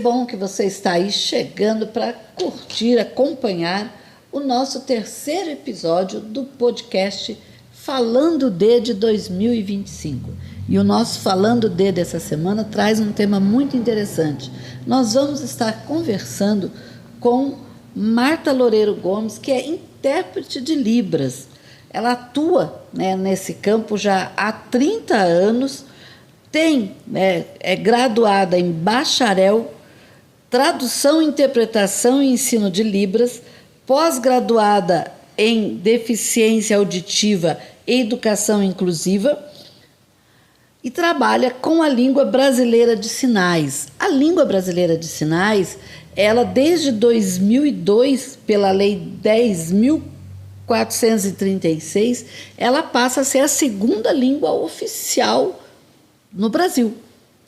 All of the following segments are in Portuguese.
bom que você está aí chegando para curtir, acompanhar o nosso terceiro episódio do podcast Falando de 2025. E o nosso Falando de dessa semana traz um tema muito interessante. Nós vamos estar conversando com Marta Loureiro Gomes, que é intérprete de Libras. Ela atua, né, nesse campo já há 30 anos, é graduada em bacharel, tradução, interpretação e ensino de Libras, pós-graduada em deficiência auditiva e educação inclusiva e trabalha com a língua brasileira de sinais. A língua brasileira de sinais, ela desde 2002, pela Lei 10.436, ela passa a ser a segunda língua oficial no Brasil,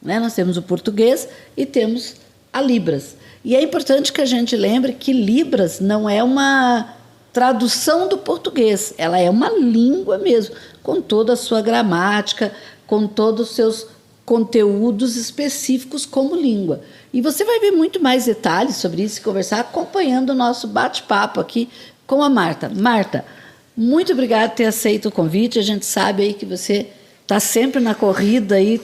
né? Nós temos o português e temos a Libras. E é importante que a gente lembre que Libras não é uma tradução do português, ela é uma língua mesmo, com toda a sua gramática, com todos os seus conteúdos específicos como língua. E você vai ver muito mais detalhes sobre isso e conversar acompanhando o nosso bate-papo aqui com a Marta. Marta, muito obrigada por ter aceito o convite. A gente sabe aí que você está sempre na corrida aí,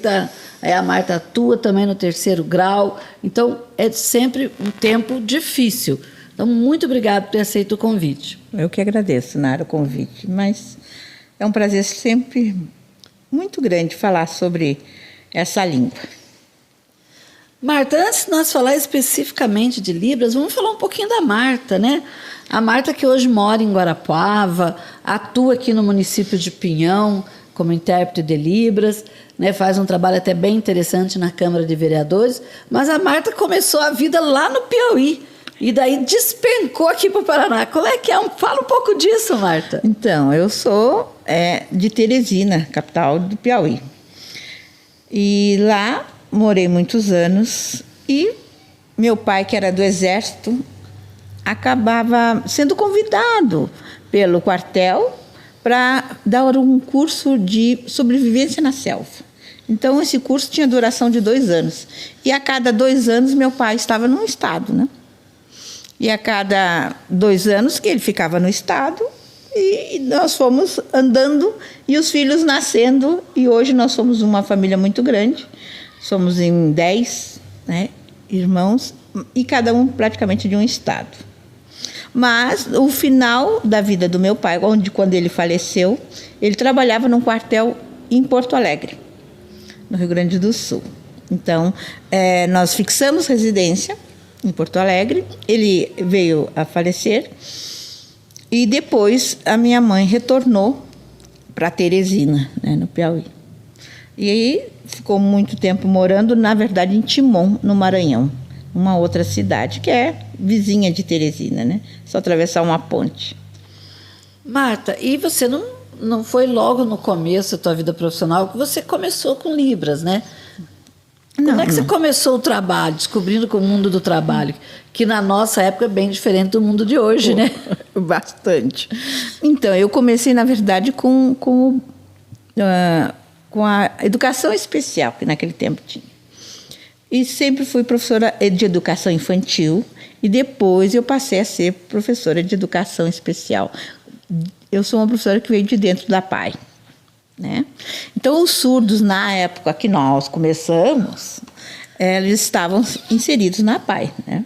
a Marta atua também no terceiro grau, então é sempre um tempo difícil. Então, muito obrigada por ter aceito o convite. Eu que agradeço, Nara, o convite, mas é um prazer sempre muito grande falar sobre essa língua. Marta, antes de nós falar especificamente de Libras, vamos falar um pouquinho da Marta, né? A Marta que hoje mora em Guarapuava, atua aqui no município de Pinhão, como intérprete de Libras, né, faz um trabalho até bem interessante na Câmara de Vereadores, mas a Marta começou a vida lá no Piauí, e daí despencou aqui para o Paraná. Como é que é? Fala um pouco disso, Marta. Então, eu sou de Teresina, capital do Piauí. E lá morei muitos anos e meu pai, que era do Exército, acabava sendo convidado pelo quartel para dar um curso de sobrevivência na selva. Então, esse curso tinha duração de 2 anos. E a cada 2 anos, meu pai estava num estado, né? E a cada 2 anos que ele ficava no estado, e nós fomos andando e os filhos nascendo. E hoje nós somos uma família muito grande. Somos em 10, né, irmãos, e cada um praticamente de um estado. Mas o final da vida do meu pai, quando ele faleceu, ele trabalhava num quartel em Porto Alegre, no Rio Grande do Sul. Então, nós fixamos residência em Porto Alegre, ele veio a falecer e depois a minha mãe retornou para Teresina, né, no Piauí. E aí ficou muito tempo morando, na verdade, em Timon, no Maranhão, uma outra cidade que é vizinha de Teresina, né? Só atravessar uma ponte. Marta, e você não foi logo no começo da tua vida profissional que você começou com Libras, né? Como é que você começou o trabalho, descobrindo com o mundo do trabalho, que na nossa época é bem diferente do mundo de hoje, né? Bastante. Então, eu comecei, na verdade, com a educação especial, que naquele tempo tinha. E sempre fui professora de educação infantil e depois eu passei a ser professora de educação especial. Eu sou uma professora que veio de dentro da PAI, né? Então, os surdos, na época que nós começamos, eles estavam inseridos na PAI, né?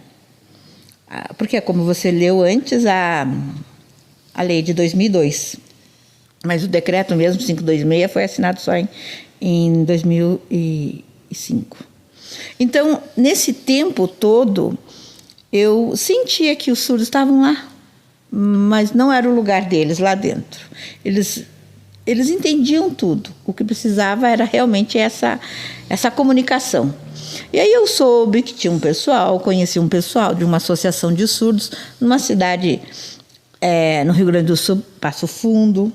Porque, como você leu antes, a lei de 2002, mas o decreto mesmo, 526, foi assinado só em 2005. Então, nesse tempo todo, eu sentia que os surdos estavam lá, mas não era o lugar deles lá dentro. Eles entendiam tudo. O que precisava era realmente essa comunicação. E aí eu soube que tinha conheci um pessoal de uma associação de surdos numa cidade no Rio Grande do Sul, Passo Fundo.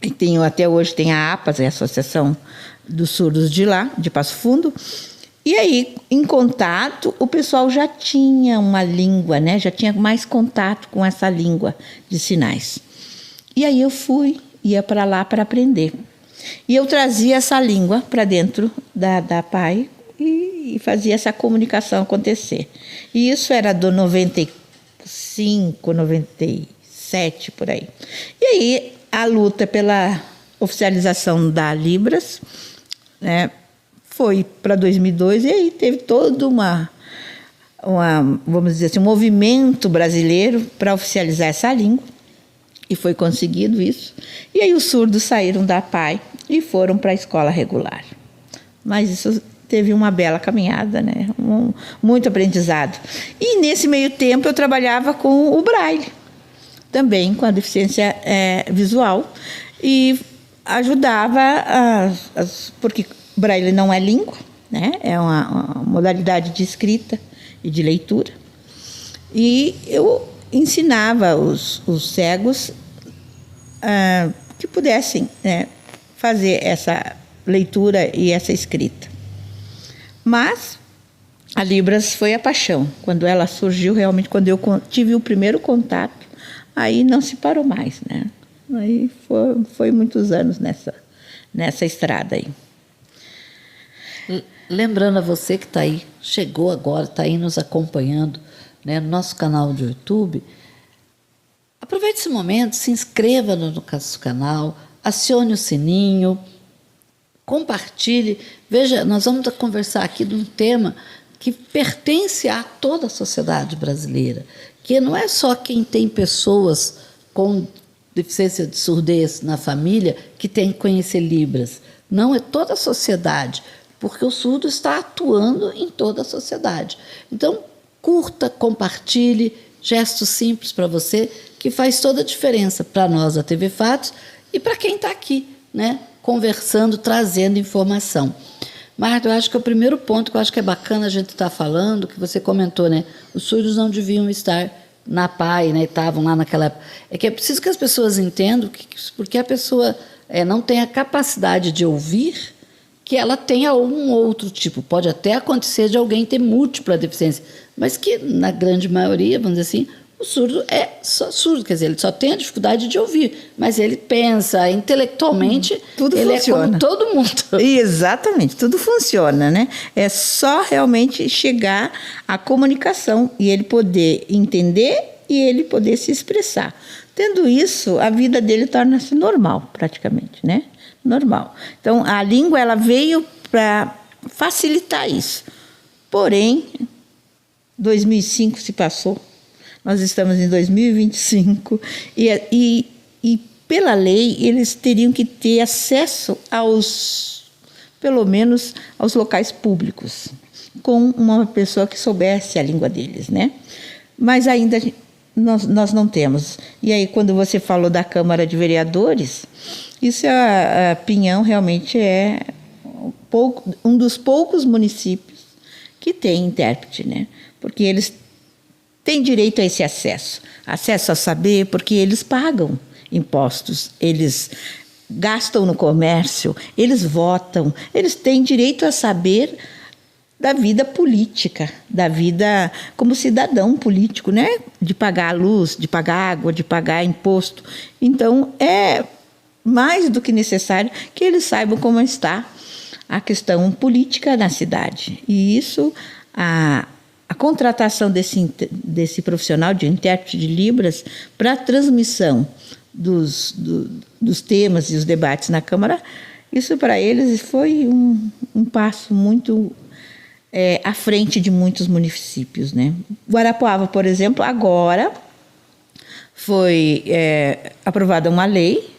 E até hoje tem a APAS, a Associação dos Surdos de lá, de Passo Fundo. E aí, em contato, o pessoal já tinha uma língua, né? Já tinha mais contato com essa língua de sinais. E aí eu ia para lá para aprender. E eu trazia essa língua para dentro da PAI e e fazia essa comunicação acontecer. E isso era do 95, 97, por aí. E aí a luta pela oficialização da Libras, né, foi para 2002, e aí teve todo vamos dizer assim, um movimento brasileiro para oficializar essa língua, e foi conseguido isso. E aí os surdos saíram da PAI e foram para a escola regular. Mas isso teve uma bela caminhada, né? Muito aprendizado. E nesse meio tempo eu trabalhava com o Braille, também com a deficiência visual, e ajudava, porque Braille não é língua, né? É uma modalidade de escrita e de leitura. E eu ensinava os cegos que pudessem, né, fazer essa leitura e essa escrita. Mas a Libras foi a paixão. Quando ela surgiu, realmente, quando eu tive o primeiro contato, aí não se parou mais, né? Aí foi muitos anos nessa estrada aí. Lembrando a você que está aí, chegou agora, está aí nos acompanhando, né, no nosso canal do YouTube, aproveite esse momento, se inscreva no nosso canal, acione o sininho, compartilhe. Veja, nós vamos conversar aqui de um tema que pertence a toda a sociedade brasileira, que não é só quem tem pessoas com deficiência de surdez na família que tem que conhecer Libras. Não, é toda a sociedade, porque o surdo está atuando em toda a sociedade. Então, curta, compartilhe, gestos simples para você, que faz toda a diferença para nós da TV Fatos e para quem está aqui, né, conversando, trazendo informação. Marta, eu acho que o primeiro ponto que eu acho que é bacana a gente estar falando, que você comentou, né, os surdos não deviam estar na PAI, né, estavam lá naquela época, é que é preciso que as pessoas entendam que porque a pessoa não tem a capacidade de ouvir, que ela tenha um outro tipo. Pode até acontecer de alguém ter múltipla deficiência, mas que, na grande maioria, vamos dizer assim, o surdo é só surdo, quer dizer, ele só tem a dificuldade de ouvir, mas ele pensa intelectualmente, tudo ele funciona. É como todo mundo. Exatamente, tudo funciona, né? É só realmente chegar à comunicação e ele poder entender e ele poder se expressar. Tendo isso, a vida dele torna-se normal, praticamente, né? Normal. Então, a língua ela veio para facilitar isso. Porém, 2005 se passou, nós estamos em 2025 e pela lei eles teriam que ter acesso pelo menos aos locais públicos, com uma pessoa que soubesse a língua deles, né? Mas ainda nós não temos. E aí, quando você falou da Câmara de Vereadores, isso a Pinhão realmente é um dos poucos municípios que tem intérprete, né? Porque eles têm direito a esse acesso a saber, porque eles pagam impostos, eles gastam no comércio, eles votam, eles têm direito a saber da vida política, da vida como cidadão político, né? De pagar a luz, de pagar água, de pagar imposto. Então, é mais do que necessário que eles saibam como está a questão política na cidade. E isso, a contratação desse profissional de intérprete de Libras para a transmissão dos temas e os debates na Câmara, isso para eles foi um passo muito à frente de muitos municípios, né? Guarapuava, por exemplo, agora foi aprovada uma lei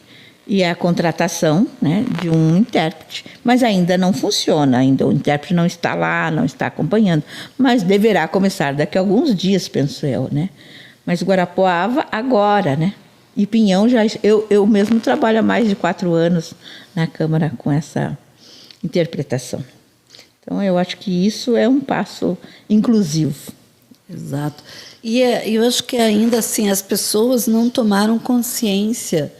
e a contratação, né, de um intérprete, mas ainda não funciona, ainda o intérprete não está lá, não está acompanhando, mas deverá começar daqui a alguns dias, penso eu, né? Mas Guarapuava agora, né? E Pinhão eu mesmo trabalho há mais de 4 anos na Câmara com essa interpretação. Então, eu acho que isso é um passo inclusivo. Exato. E eu acho que ainda assim as pessoas não tomaram consciência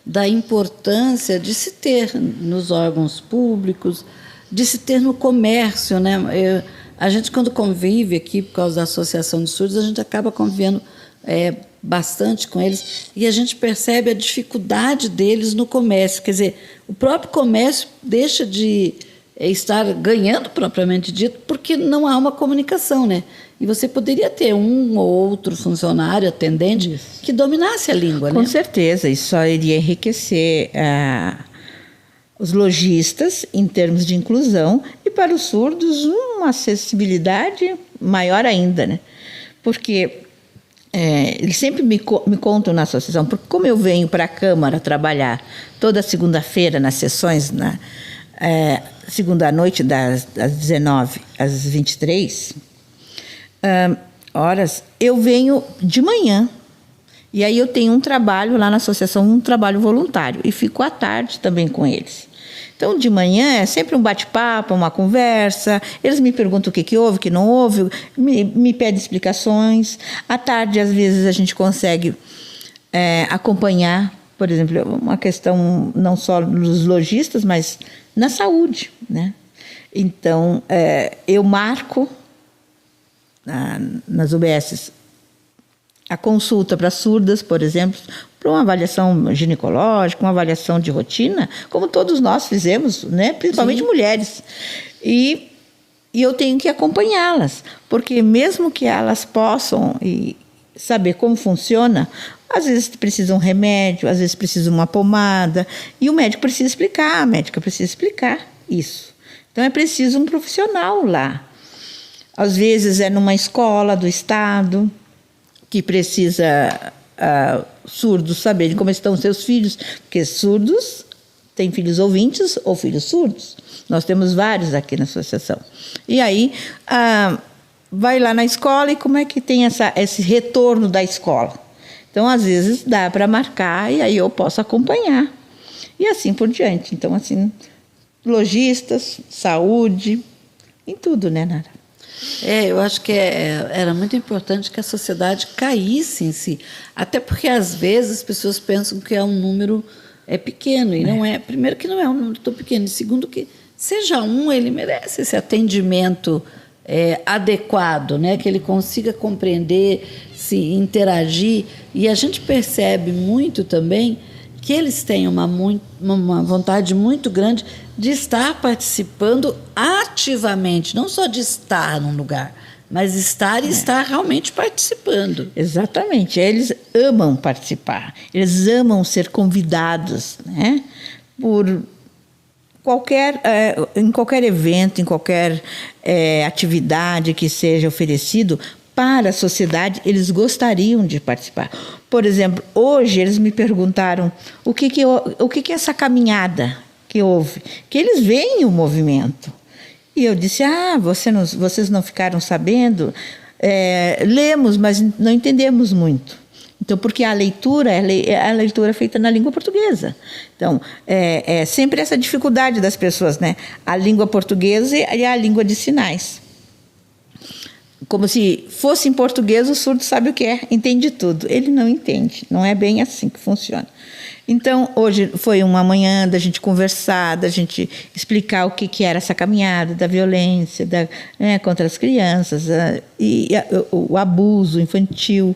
da importância de se ter nos órgãos públicos, de se ter no comércio, né? A gente, quando convive aqui, por causa da Associação de Surdos, a gente acaba convivendo bastante com eles e a gente percebe a dificuldade deles no comércio. Quer dizer, o próprio comércio deixa de estar ganhando, propriamente dito, por porque não há uma comunicação, né? E você poderia ter um ou outro funcionário, atendente, que dominasse a língua, Com né? certeza, isso só iria enriquecer os lojistas em termos de inclusão e para os surdos uma acessibilidade maior ainda, né? Porque eles sempre me contam na associação, porque como eu venho para a Câmara trabalhar toda segunda-feira nas sessões, segunda noite das 19 às 23 horas, eu venho de manhã. E aí eu tenho um trabalho lá na associação, um trabalho voluntário, e fico à tarde também com eles. Então, de manhã é sempre um bate-papo, uma conversa, eles me perguntam o que houve, o que não houve, me pedem explicações. À tarde, às vezes, a gente consegue acompanhar, por exemplo, uma questão não só dos lojistas, mas na saúde, né? Então, eu marco nas UBSs a consulta para surdas, por exemplo, para uma avaliação ginecológica, uma avaliação de rotina, como todos nós fizemos, né? Principalmente mulheres. E eu tenho que acompanhá-las, porque mesmo que elas possam saber como funciona, às vezes precisam um remédio, às vezes precisam uma pomada, e o médico precisa explicar, a médica precisa explicar isso. Então é preciso um profissional lá. Às vezes é numa escola do estado, que precisa surdos saberem como estão seus filhos, porque surdos têm filhos ouvintes ou filhos surdos. Nós temos vários aqui na associação. E aí vai lá na escola e como é que tem esse retorno da escola. Então, às vezes, dá para marcar e aí eu posso acompanhar. E assim por diante. Então, assim, lojistas, saúde, em tudo, né, Nara? Eu acho que era muito importante que a sociedade caísse em si. Até porque, às vezes, as pessoas pensam que é um número pequeno, e não é. Primeiro, que não é um número tão pequeno. E segundo, que seja ele merece esse atendimento adequado, né? Que ele consiga compreender, se interagir. E a gente percebe muito também que eles têm uma vontade muito grande de estar participando ativamente, não só de estar num lugar, mas estar e estar realmente participando. Exatamente, eles amam participar, eles amam ser convidados, né? Em qualquer evento, em qualquer atividade que seja oferecido, para a sociedade, eles gostariam de participar. Por exemplo, hoje eles me perguntaram o que é essa caminhada que houve, que eles veem o movimento. E eu disse, vocês não ficaram sabendo? Lemos, mas não entendemos muito. Então, porque a leitura é a leitura feita na língua portuguesa. Então, é sempre essa dificuldade das pessoas, né? A língua portuguesa e a língua de sinais. Como se fosse em português, o surdo sabe o que é, entende tudo. Ele não entende, não é bem assim que funciona. Então, hoje foi uma manhã da gente conversar, da gente explicar o que era essa caminhada, da violência contra as crianças, o abuso infantil.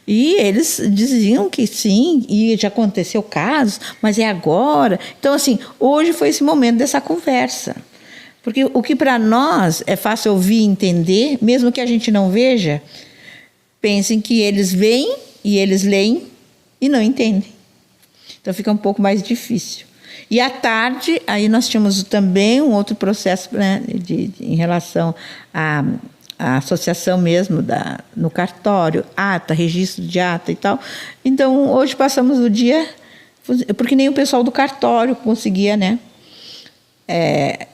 E eles diziam que sim, e já aconteceu casos, mas é agora. Então, assim, hoje foi esse momento dessa conversa. Porque o que para nós é fácil ouvir e entender, mesmo que a gente não veja, pensem que eles veem e eles leem e não entendem. Então fica um pouco mais difícil. E à tarde, aí nós tínhamos também um outro processo, né, em relação à associação mesmo, no cartório, ata, registro de ata e tal. Então hoje passamos o dia, porque nem o pessoal do cartório conseguia, né?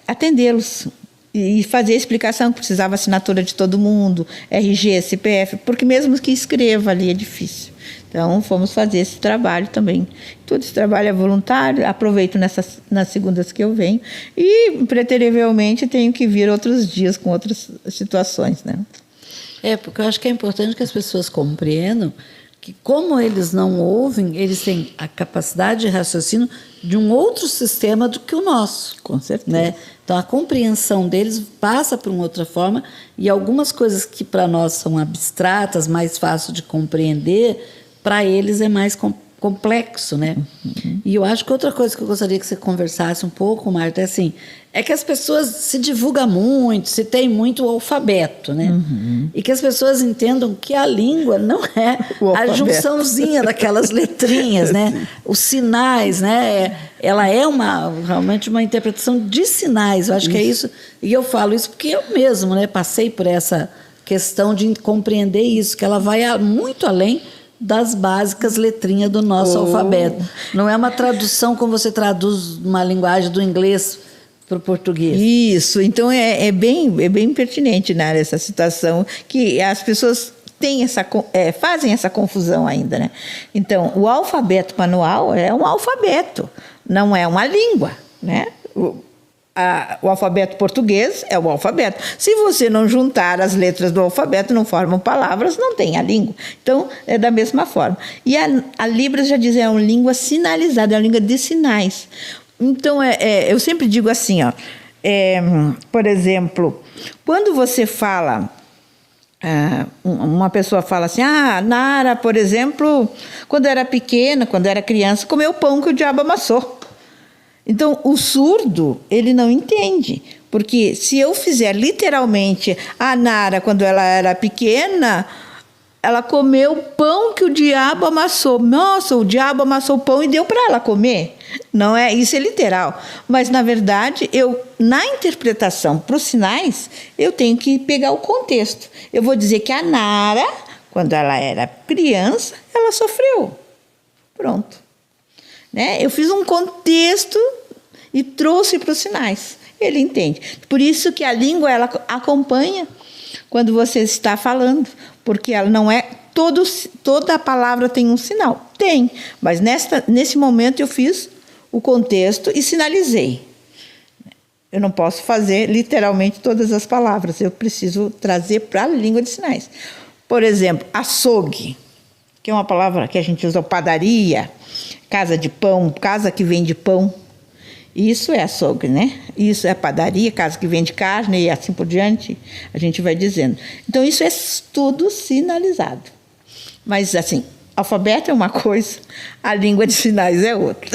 Atendê-los e fazer a explicação que precisava assinatura de todo mundo, RG, CPF, porque mesmo que escreva ali é difícil. Então, fomos fazer esse trabalho também. Todo esse trabalho é voluntário, aproveito nas segundas que eu venho e, preterivelmente, tenho que vir outros dias com outras situações, né? Porque eu acho que é importante que as pessoas compreendam que, como eles não ouvem, eles têm a capacidade de raciocínio de um outro sistema do que o nosso. Com certeza. Né? Então, a compreensão deles passa por uma outra forma e algumas coisas que para nós são abstratas, mais fácil de compreender, para eles é mais complexo, né? E eu acho que outra coisa que eu gostaria que você conversasse um pouco, Marta, é assim, é que as pessoas se divulgam muito, se tem muito o alfabeto, né? E que as pessoas entendam que a língua não é a junçãozinha daquelas letrinhas, né? Os sinais, né? Ela é realmente uma interpretação de sinais, eu acho que é isso. E eu falo isso porque eu mesmo, né, passei por essa questão de compreender isso, que ela vai muito além das básicas letrinhas do nosso alfabeto. Não é uma tradução como você traduz uma linguagem do inglês para o português. Isso, então é bem pertinente, né, essa situação, que as pessoas fazem essa confusão ainda, né? Então, o alfabeto manual é um alfabeto, não é uma língua, né? O alfabeto português é o alfabeto. Se você não juntar as letras do alfabeto, não formam palavras, não tem a língua. Então, é da mesma forma. E a Libras já diz, é uma língua sinalizada, é uma língua de sinais. Então, eu sempre digo assim, ó, por exemplo, quando você fala, uma pessoa fala assim, Nara, por exemplo, quando era pequena, quando era criança, comeu pão que o diabo amassou. Então, o surdo, ele não entende, porque se eu fizer literalmente a Nara, quando ela era pequena, ela comeu pão que o diabo amassou. Nossa, o diabo amassou o pão e deu para ela comer. Não é, isso é literal. Mas, na verdade, na interpretação para os sinais, eu tenho que pegar o contexto. Eu vou dizer que a Nara, quando ela era criança, ela sofreu. Pronto. Né? Eu fiz um contexto e trouxe para os sinais. Ele entende. Por isso que a língua, ela acompanha quando você está falando, porque ela não é toda a palavra tem um sinal. Tem, mas nesse momento eu fiz o contexto e sinalizei. Eu não posso fazer literalmente todas as palavras, eu preciso trazer para a língua de sinais. Por exemplo, açougue, que é uma palavra que a gente usa, padaria, casa de pão, casa que vende pão. Isso é açougue, né? Isso é padaria, casa que vende carne e assim por diante, a gente vai dizendo. Então, isso é tudo sinalizado. Mas, assim, alfabeto é uma coisa, a língua de sinais é outra.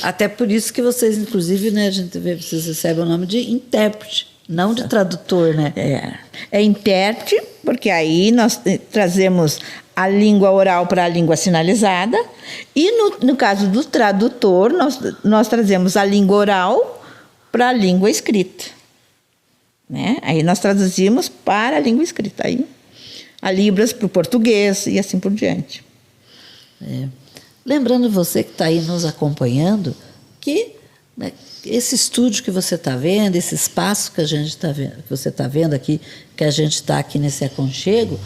Até por isso que vocês, inclusive, né, a gente vê, vocês recebem o nome de intérprete, não de tradutor, né? É intérprete, porque aí nós trazemos a língua oral para a língua sinalizada, e no caso do tradutor, nós trazemos a língua oral para a língua escrita. Né? Aí nós traduzimos para a língua escrita, aí a Libras para o português e assim por diante. Lembrando você que está aí nos acompanhando, que, né, esse estúdio que você está vendo, esse espaço que a gente está vendo, que você está vendo aqui, que a gente está aqui nesse aconchego,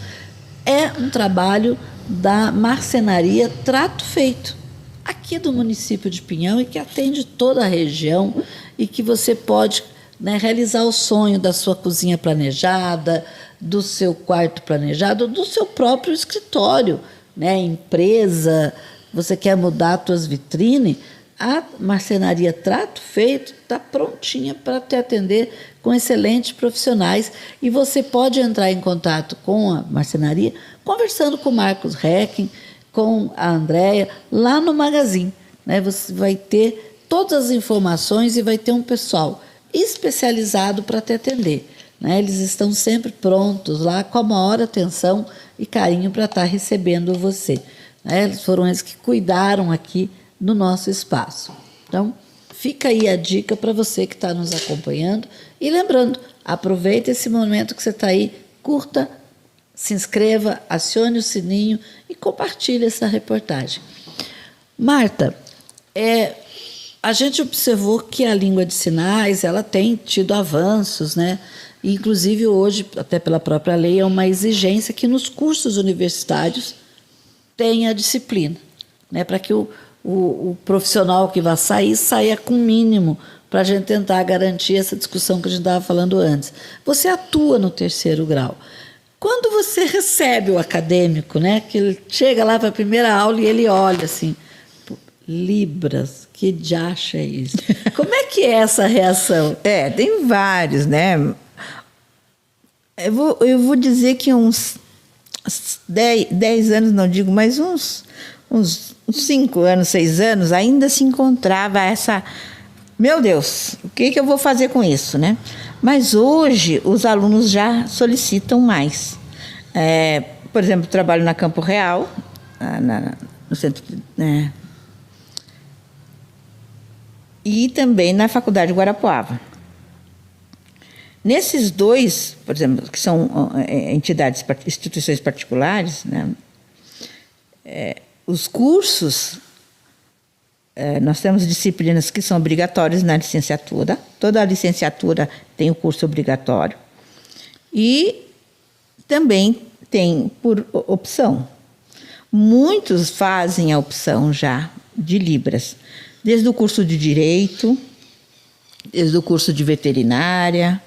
é um trabalho da marcenaria Trato Feito, aqui do município de Pinhão, e que atende toda a região, e que você pode, né, realizar o sonho da sua cozinha planejada, do seu quarto planejado, do seu próprio escritório, né, empresa, você quer mudar as suas vitrines, a marcenaria Trato Feito está prontinha para te atender com excelentes profissionais, e você pode entrar em contato com a marcenaria conversando com o Marcos Recken, com a Andréia, lá no Magazine. Né? Você vai ter todas as informações e vai ter um pessoal especializado para te atender. Né? Eles estão sempre prontos lá, com a maior atenção e carinho para estar recebendo você. Né? Eles foram eles que cuidaram aqui no nosso espaço. Então, fica aí a dica para você que está nos acompanhando. E lembrando, aproveita esse momento que você está aí, curta, se inscreva, acione o sininho e compartilhe essa reportagem. Marta, a gente observou que a língua de sinais ela tem tido avanços, né? E, inclusive, hoje, até pela própria lei, é uma exigência que nos cursos universitários tenha a disciplina, né? Para que o profissional que vai saia com o mínimo, para a gente tentar garantir essa discussão que a gente estava falando antes. Você atua no 3º grau. Quando você recebe o acadêmico, né, que ele chega lá para a primeira aula e ele olha assim, Libras, que diacho é isso? Como é que é essa reação? Tem vários, né? Eu vou dizer que uns 10 anos, não digo, mas uns uns 5 anos, 6 anos, ainda se encontrava essa... Meu Deus, o que eu vou fazer com isso, né? Mas hoje os alunos já solicitam mais. Por exemplo, trabalho na Campo Real, no centro... e também na Faculdade de Guarapuava. Nesses dois, por exemplo, que são instituições particulares, né, os cursos, nós temos disciplinas que são obrigatórias na licenciatura, toda a licenciatura tem o curso obrigatório, e também tem por opção. Muitos fazem a opção já de Libras, desde o curso de Direito, desde o curso de Veterinária,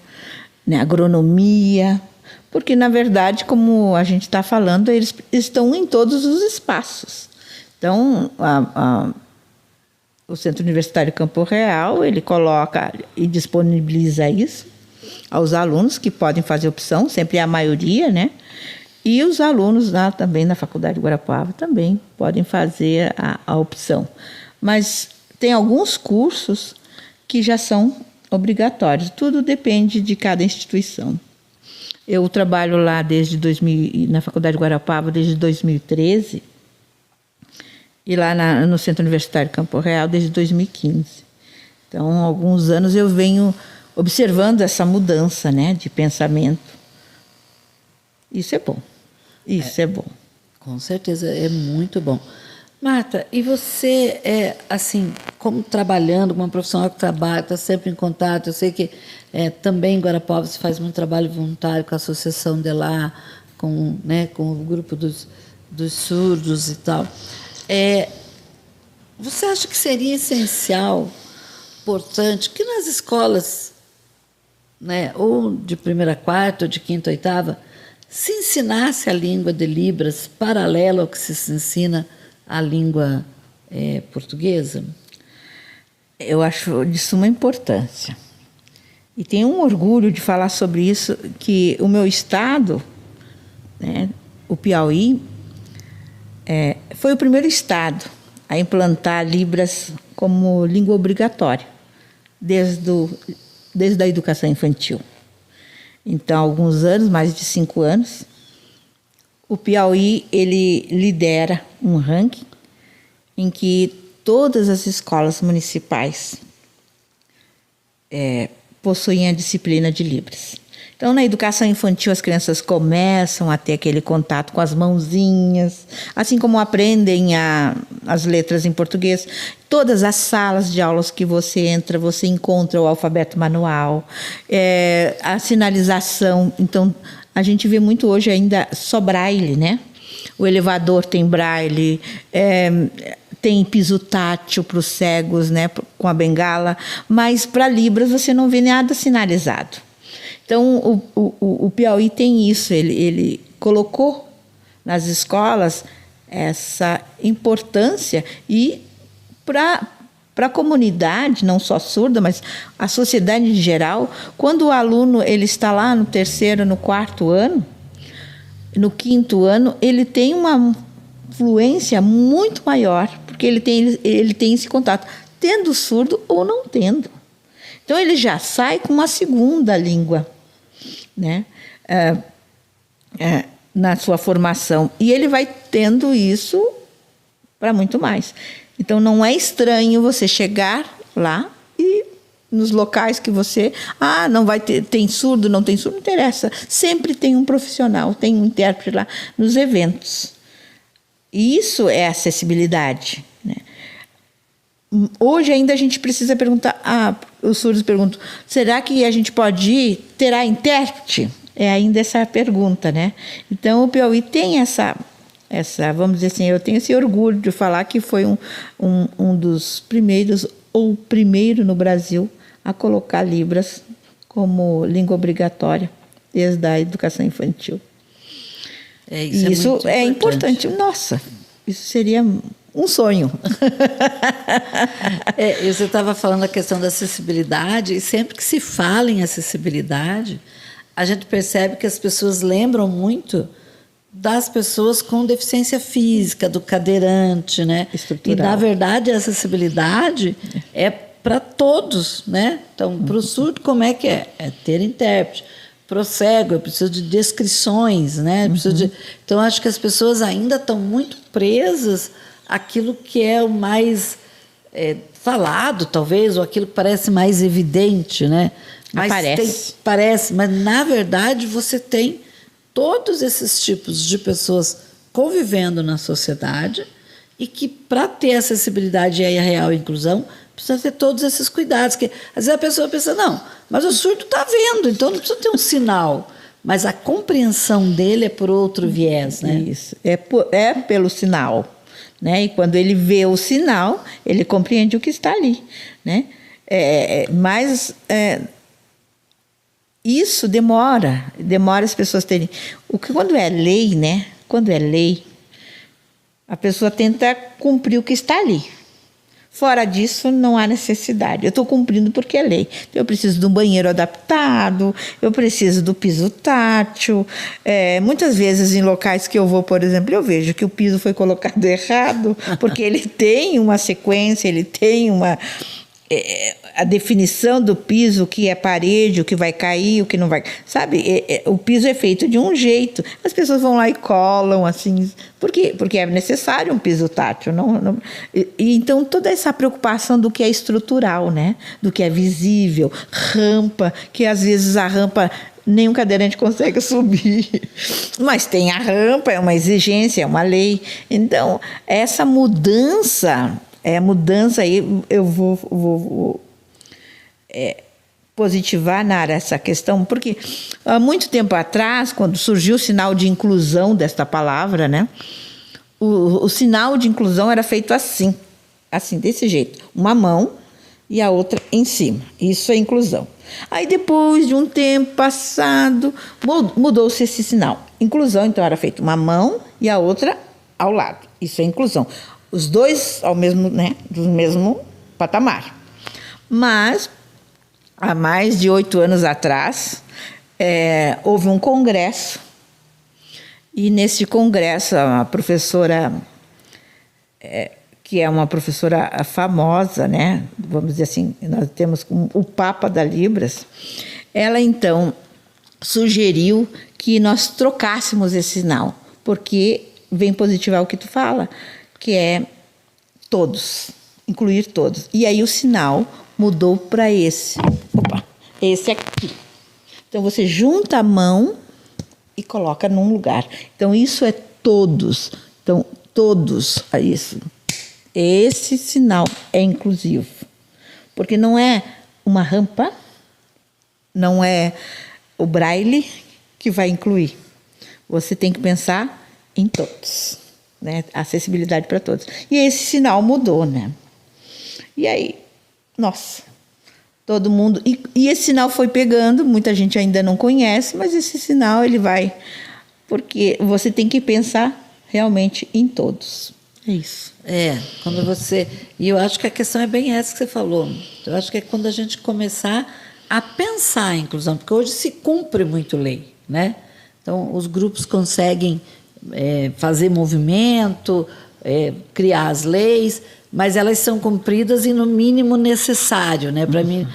né, Agronomia, porque, na verdade, como a gente está falando, eles estão em todos os espaços. Então, o Centro Universitário Campo Real, ele coloca e disponibiliza isso aos alunos que podem fazer opção, sempre é a maioria, né? E os alunos lá também na Faculdade de Guarapuava também podem fazer a opção. Mas tem alguns cursos que já são obrigatórios. Tudo depende de cada instituição. Eu trabalho lá na Faculdade de Guarapuava desde 2013 e lá no Centro Universitário Campo Real desde 2015. Então, há alguns anos eu venho observando essa mudança, né, de pensamento. Isso é bom. Isso é bom. Com certeza, é muito bom. Marta, e você, assim, como trabalhando, uma profissional que trabalha, está sempre em contato, eu sei que também em Guarapuava você faz muito trabalho voluntário com a Associação de lá, com o grupo dos surdos e tal. Você acha que seria essencial, importante, que nas escolas, né, ou de 1ª a 4ª, ou de 5ª a 8ª, se ensinasse a língua de Libras paralelo ao que se ensina a língua portuguesa? Eu acho de suma importância. E tenho um orgulho de falar sobre isso, que o meu estado, né, o Piauí, foi o primeiro estado a implantar Libras como língua obrigatória, desde a educação infantil. Então, há alguns anos, mais de 5 anos, o Piauí ele lidera um ranking em que todas as escolas municipais possuem a disciplina de Libras. Então, na educação infantil, as crianças começam a ter aquele contato com as mãozinhas, assim como aprendem as letras em português. Todas as salas de aulas que você entra, você encontra o alfabeto manual, a sinalização. Então, a gente vê muito hoje ainda só braille, né? O elevador tem braille, tem piso tátil para os cegos, né, com a bengala, mas para Libras você não vê nada sinalizado. Então, o Piauí tem isso, ele colocou nas escolas essa importância e para a comunidade, não só surda, mas a sociedade em geral, quando o aluno ele está lá no 3º, no 4º ano, no 5º ano, ele tem uma fluência muito maior, porque ele tem esse contato, tendo surdo ou não tendo. Então, ele já sai com uma segunda língua, né, na sua formação. E ele vai tendo isso para muito mais. Então, não é estranho você chegar lá e nos locais que você... não vai ter... Tem surdo, não tem surdo, não interessa. Sempre tem um profissional, tem um intérprete lá nos eventos. E isso é acessibilidade, né? Hoje ainda a gente precisa perguntar... os surdos perguntam, será que a gente pode terá intérprete? É ainda essa pergunta, né? Então, o Piauí tem essa, vamos dizer assim, eu tenho esse orgulho de falar que foi um dos primeiros, ou o primeiro no Brasil, a colocar Libras como língua obrigatória desde a educação infantil. Isso é importante. Nossa, isso seria um sonho. Você estava falando a questão da acessibilidade, e sempre que se fala em acessibilidade, a gente percebe que as pessoas lembram muito das pessoas com deficiência física, do cadeirante, né? Estrutural. E, na verdade, a acessibilidade é para todos, né? Então, para o surdo, como é que é? É ter intérprete. Para o cego, eu preciso de descrições, né? Então, acho que as pessoas ainda estão muito presas àquilo que é o mais falado, talvez, ou aquilo que parece mais evidente, né? Mas parece, mas, na verdade, você tem todos esses tipos de pessoas convivendo na sociedade e que, para ter acessibilidade e a real inclusão, precisa ter todos esses cuidados. Que, às vezes a pessoa pensa, não, mas o surdo está vendo, então não precisa ter um sinal. Mas a compreensão dele é por outro viés, né? Isso, é pelo sinal. Né? E quando ele vê o sinal, ele compreende o que está ali. Né? Mas isso demora as pessoas terem... Quando é lei, né? Quando é lei, a pessoa tenta cumprir o que está ali. Fora disso, não há necessidade. Eu estou cumprindo porque é lei. Então, eu preciso de um banheiro adaptado, eu preciso do piso tátil. Muitas vezes, em locais que eu vou, por exemplo, eu vejo que o piso foi colocado errado, porque ele tem uma sequência, ele tem a definição do piso, o que é parede, o que vai cair, o que não vai... Sabe? O piso é feito de um jeito. As pessoas vão lá e colam, assim... Por quê? Porque é necessário um piso tátil. Então, toda essa preocupação do que é estrutural, né? Do que é visível, rampa, que às vezes a rampa... nenhum cadeirante consegue subir. Mas tem a rampa, é uma exigência, é uma lei. Então, essa mudança... mudança aí, eu vou positivar essa questão, porque há muito tempo atrás, quando surgiu o sinal de inclusão desta palavra, né, o sinal de inclusão era feito assim, desse jeito, uma mão e a outra em cima. Isso é inclusão. Aí, depois de um tempo passado, mudou-se esse sinal. Inclusão, então, era feito uma mão e a outra ao lado. Isso é inclusão. Os dois do mesmo patamar. Mas, há mais de 8 anos atrás, houve um congresso, e nesse congresso, a professora, que é uma professora famosa, né? Vamos dizer assim, nós temos o Papa da Libras, ela, então, sugeriu que nós trocássemos esse sinal, porque vem positivar o que tu fala, que é todos, incluir todos. E aí o sinal mudou para esse aqui. Então, você junta a mão e coloca num lugar. Então, isso é todos. Então, todos, é isso. Esse sinal é inclusivo. Porque não é uma rampa, não é o braille que vai incluir. Você tem que pensar em todos. Né? Acessibilidade para todos. E esse sinal mudou, né? E aí, nossa, todo mundo... E esse sinal foi pegando, muita gente ainda não conhece, mas esse sinal, ele vai... Porque você tem que pensar realmente em todos. É isso. Quando você... E eu acho que a questão é bem essa que você falou. Eu acho que é quando a gente começar a pensar em inclusão, porque hoje se cumpre muito lei, né? Então, os grupos conseguem... fazer movimento, criar as leis, mas elas são cumpridas e no mínimo necessário, né? Para mim,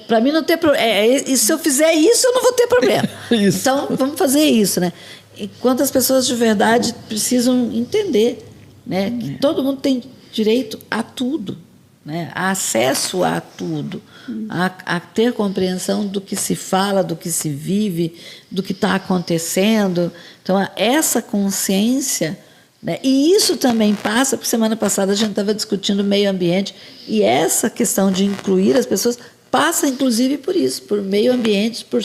para mim não ter problema. E se eu fizer isso, eu não vou ter problema. Então, vamos fazer isso, né? Enquanto as pessoas de verdade precisam entender, né? Que todo mundo tem direito a tudo, né? A acesso a tudo, a ter compreensão do que se fala, do que se vive, do que está acontecendo. Então, essa consciência, né? E isso também passa, porque semana passada a gente estava discutindo meio ambiente, e essa questão de incluir as pessoas passa, inclusive, por isso, por meio ambiente, por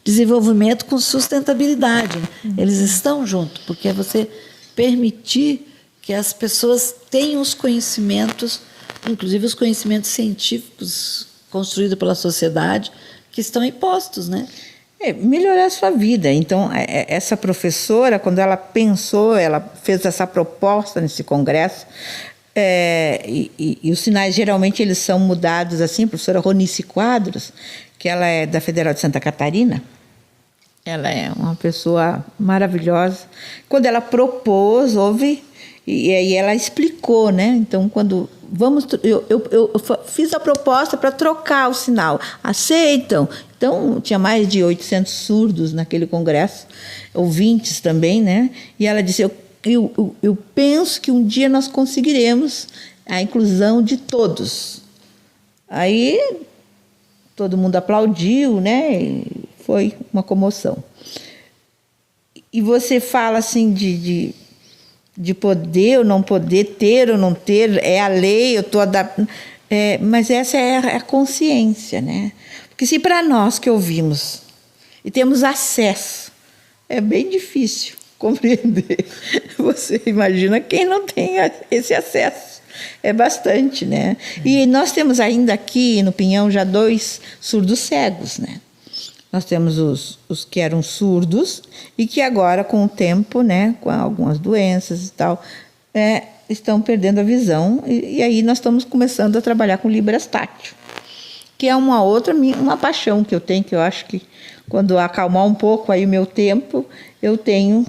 desenvolvimento com sustentabilidade. Eles estão juntos, porque é você permitir que as pessoas tenham os conhecimentos, inclusive os conhecimentos científicos construídos pela sociedade, que estão impostos, né? Melhorar a sua vida. Então, essa professora, quando ela pensou, ela fez essa proposta nesse congresso, e os sinais, geralmente, eles são mudados assim. A professora Ronice Quadros, que ela é da Federal de Santa Catarina, Ela é uma pessoa maravilhosa. Quando ela propôs, houve, e aí ela explicou, né? Então, quando eu fiz a proposta para trocar o sinal. Aceitam? Então, tinha mais de 800 surdos naquele congresso, ouvintes também, né? E ela disse, eu penso que um dia nós conseguiremos a inclusão de todos. Aí, todo mundo aplaudiu, né? E foi uma comoção. E você fala assim de poder ou não poder, ter ou não ter, é a lei, eu estou adaptando. Mas essa é a consciência, né? Porque se para nós que ouvimos e temos acesso, é bem difícil compreender. Você imagina quem não tem esse acesso. É bastante, né? E nós temos ainda aqui no Pinhão já 2 surdos cegos, né? Nós temos os que eram surdos e que agora, com o tempo, né, com algumas doenças e tal, estão perdendo a visão. E aí nós estamos começando a trabalhar com Libras tátil, que é uma paixão que eu tenho, que eu acho que quando acalmar um pouco aí o meu tempo, eu tenho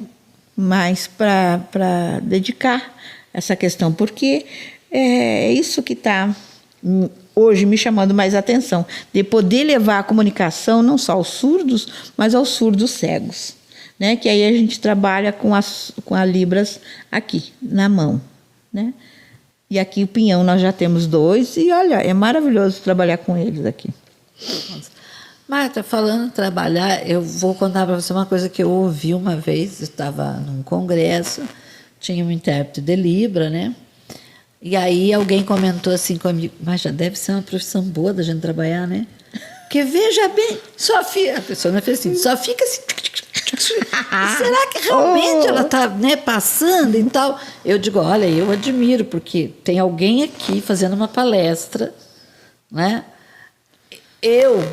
mais para dedicar essa questão, porque é isso que está hoje me chamando mais atenção, de poder levar a comunicação não só aos surdos, mas aos surdos cegos, né? Que aí a gente trabalha com a Libras aqui, na mão, né? E aqui o Pinhão nós já temos 2 e, olha, é maravilhoso trabalhar com eles aqui. Marta, falando em trabalhar, eu vou contar para você uma coisa que eu ouvi uma vez, eu estava num congresso, tinha um intérprete de Libra, né? E aí alguém comentou assim comigo, mas já deve ser uma profissão boa da gente trabalhar, né? Porque veja bem, a pessoa não fez assim, só fica assim. Será que realmente ela está, né, passando e tal? Eu digo, olha, eu admiro, porque tem alguém aqui fazendo uma palestra, né? Eu,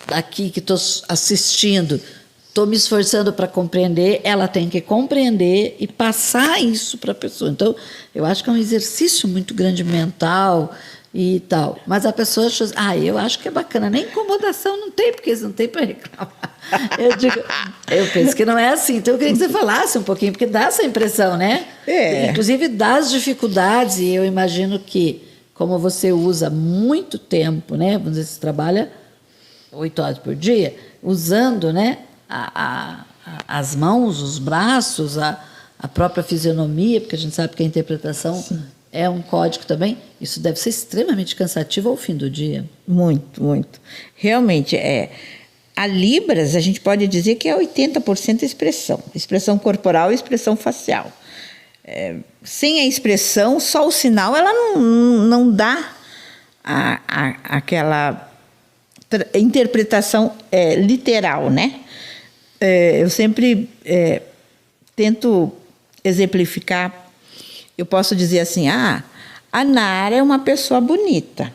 aqui que estou assistindo, estou me esforçando para compreender, ela tem que compreender e passar isso para a pessoa. Então, eu acho que é um exercício muito grande mental e tal. Mas a pessoa acha, eu acho que é bacana. Nem incomodação não tem, porque eles não têm para reclamar. Eu penso que não é assim. Então, eu queria que você falasse um pouquinho, porque dá essa impressão, né? Inclusive, das dificuldades, e eu imagino que, como você usa muito tempo, né? Vamos dizer, você trabalha 8 horas por dia, usando, né? As mãos, os braços, a própria fisionomia, porque a gente sabe que a interpretação é um código também. Isso deve ser extremamente cansativo ao fim do dia. Muito, muito. Realmente, a Libras, a gente pode dizer que é 80% expressão corporal e expressão facial. Sem a expressão, só o sinal, ela não dá aquela interpretação literal, né? Eu sempre tento exemplificar. Eu posso dizer assim, a Nara é uma pessoa bonita,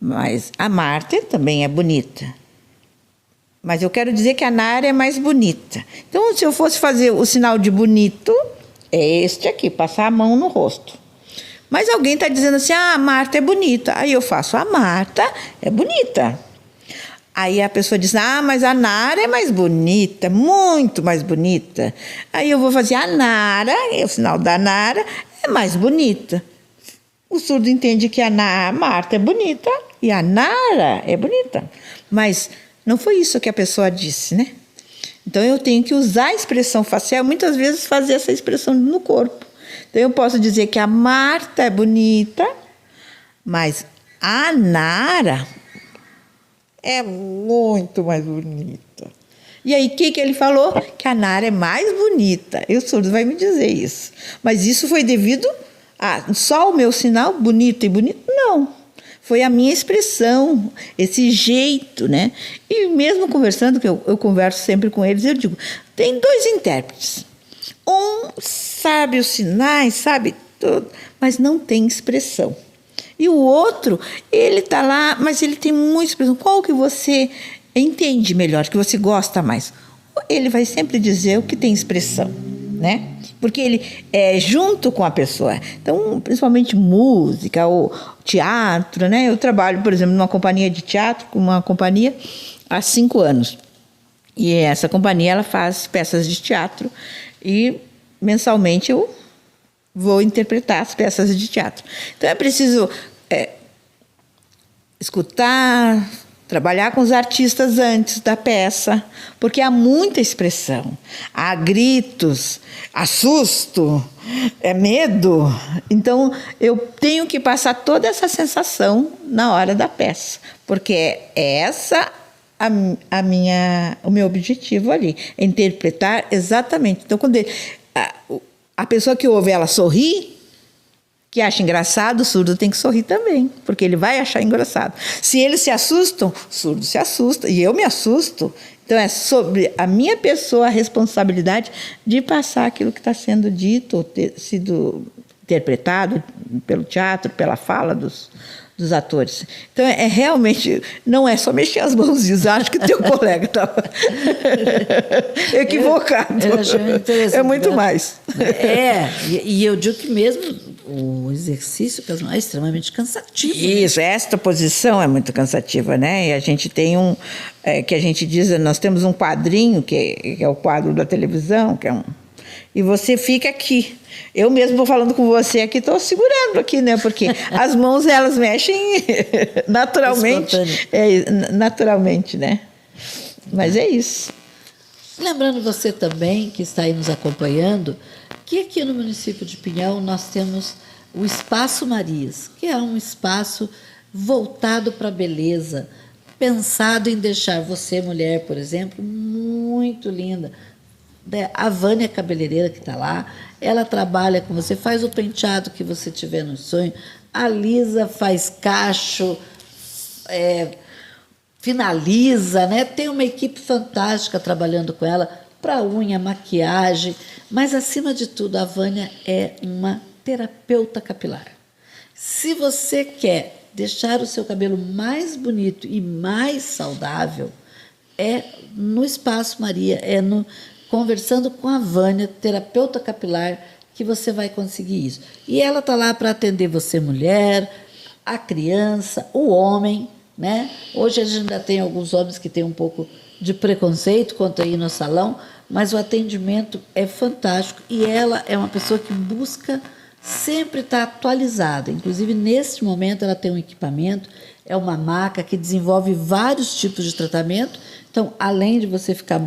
mas a Marta também é bonita. Mas eu quero dizer que a Nara é mais bonita. Então, se eu fosse fazer o sinal de bonito, é este aqui, passar a mão no rosto. Mas alguém está dizendo assim, a Marta é bonita. Aí eu faço, a Marta é bonita. Aí a pessoa diz, mas a Nara é mais bonita, muito mais bonita. Aí eu vou fazer a Nara, o sinal da Nara é mais bonita. O surdo entende que a Marta é bonita e a Nara é bonita. Mas não foi isso que a pessoa disse, né? Então eu tenho que usar a expressão facial, muitas vezes fazer essa expressão no corpo. Então eu posso dizer que a Marta é bonita, mas a Nara é muito mais bonita. E aí, o que ele falou? Que a Nara é mais bonita. E o surdo vai me dizer isso. Mas isso foi devido a só o meu sinal, bonito e bonito? Não. Foi a minha expressão, esse jeito, né? E mesmo conversando, que eu converso sempre com eles, eu digo, tem 2 intérpretes. Um sabe os sinais, sabe tudo, mas não tem expressão. E o outro, ele está lá, mas ele tem muita expressão. Qual que você entende melhor, que você gosta mais? Ele vai sempre dizer o que tem expressão, né? Porque ele é junto com a pessoa. Então, principalmente música ou teatro, né? Eu trabalho, por exemplo, numa companhia de teatro, com uma companhia há 5 anos. E essa companhia ela faz peças de teatro e mensalmente eu vou interpretar as peças de teatro. Então é preciso escutar, trabalhar com os artistas antes da peça, porque há muita expressão, há gritos, há susto, é medo. Então eu tenho que passar toda essa sensação na hora da peça, porque é essa o meu objetivo ali, é interpretar exatamente. Então quando a pessoa que ouve ela sorrir, que acha engraçado, o surdo tem que sorrir também, porque ele vai achar engraçado. Se eles se assustam, o surdo se assusta, e eu me assusto. Então é sobre a minha pessoa a responsabilidade de passar aquilo que está sendo dito, ou ter sido interpretado pelo teatro, pela fala dos atores. Então realmente, não é só mexer as mãozinhas, acho que teu colega estava equivocado. É muito mais. E eu digo que mesmo o exercício é extremamente cansativo. Isso, né? Esta posição é muito cansativa, né? E a gente tem que a gente diz, nós temos um quadrinho, que é o quadro da televisão, e você fica aqui. Eu mesmo vou falando com você aqui, estou segurando aqui, né? Porque as mãos, elas mexem naturalmente. Naturalmente, né? Mas é isso. Lembrando você também, que está aí nos acompanhando, que aqui no município de Pinhal nós temos o Espaço Marias, que é um espaço voltado para a beleza, pensado em deixar você, mulher, por exemplo, muito linda. A Vânia cabeleireira que está lá, ela trabalha com você, faz o penteado que você tiver no sonho. A Lisa faz cacho, finaliza, né? Tem uma equipe fantástica trabalhando com ela para unha, maquiagem, mas acima de tudo a Vânia é uma terapeuta capilar. Se você quer deixar o seu cabelo mais bonito e mais saudável, é no Espaço Maria, conversando com a Vânia, terapeuta capilar, que você vai conseguir isso. E ela está lá para atender você, mulher, a criança, o homem, né? Hoje a gente ainda tem alguns homens que têm um pouco de preconceito quanto a ir no salão, mas o atendimento é fantástico e ela é uma pessoa que busca sempre estar atualizada. Inclusive, neste momento, ela tem um equipamento, é uma maca que desenvolve vários tipos de tratamento. Então, além de você ficar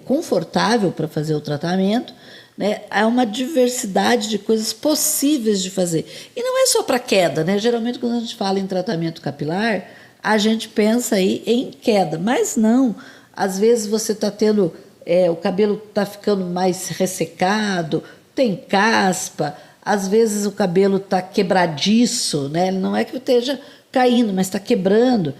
confortável para fazer o tratamento, né, há uma diversidade de coisas possíveis de fazer. E não é só para queda, né? Geralmente, quando a gente fala em tratamento capilar, a gente pensa aí em queda, mas não. Às vezes você está tendo, o cabelo está ficando mais ressecado, tem caspa, às vezes o cabelo está quebradiço, né? Não é que esteja caindo, mas está quebrando.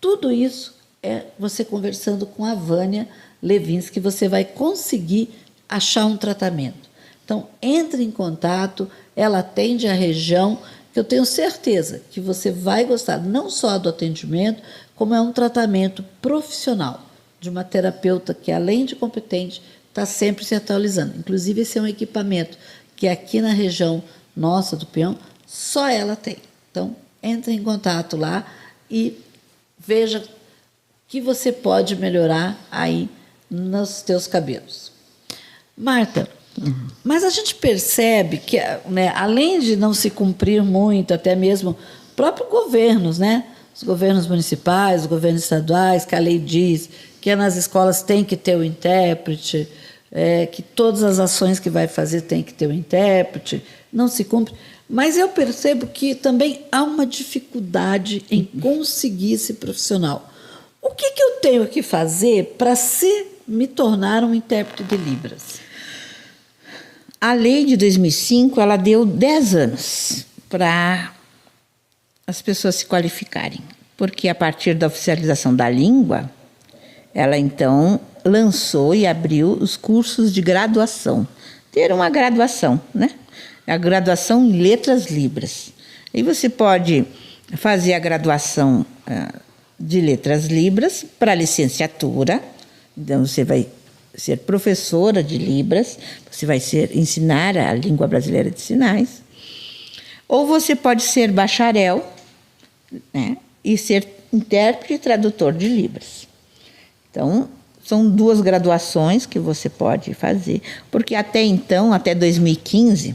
Tudo isso é você conversando com a Vânia Levinsky que você vai conseguir achar um tratamento. Então, entre em contato, ela atende a região, que eu tenho certeza que você vai gostar não só do atendimento, como é um tratamento profissional de uma terapeuta que, além de competente, está sempre se atualizando. Inclusive, esse é um equipamento que aqui na região nossa do Peão, só ela tem. Então, entre em contato lá e veja que você pode melhorar aí nos teus cabelos. Marta, mas a gente percebe que, né, além de não se cumprir muito, até mesmo próprios governos, né, os governos municipais, os governos estaduais, que a lei diz que nas escolas tem que ter o intérprete, que todas as ações que vai fazer tem que ter o intérprete, não se cumpre. Mas eu percebo que também há uma dificuldade em conseguir esse profissional. O que eu tenho que fazer para me tornar um intérprete de Libras? A lei de 2005, ela deu 10 anos para as pessoas se qualificarem, porque a partir da oficialização da língua, ela então lançou e abriu os cursos de graduação. Ter uma graduação, né? A graduação em Letras Libras. E você pode fazer a graduação de Letras Libras para licenciatura. Então, você vai ser professora de Libras, você vai ensinar a língua brasileira de sinais. Ou você pode ser bacharel, né, e ser intérprete e tradutor de Libras. Então, são 2 graduações que você pode fazer, porque até então, até 2015,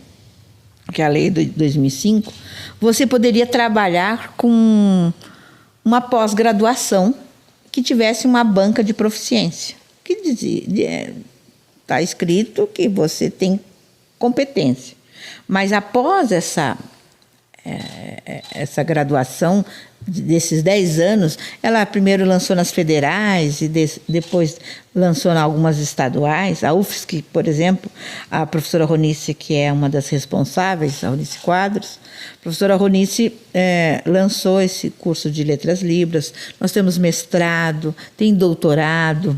que é a lei de 2005, você poderia trabalhar com uma pós-graduação que tivesse uma banca de proficiência, que dizia, está escrito que você tem competência. Mas após essa graduação desses 10 anos, ela primeiro lançou nas federais e depois lançou em algumas estaduais. A UFSC, por exemplo, a professora Ronice, que é uma das responsáveis, a Ronice Quadros, a professora Ronice lançou esse curso de Letras Libras. Nós temos mestrado, tem doutorado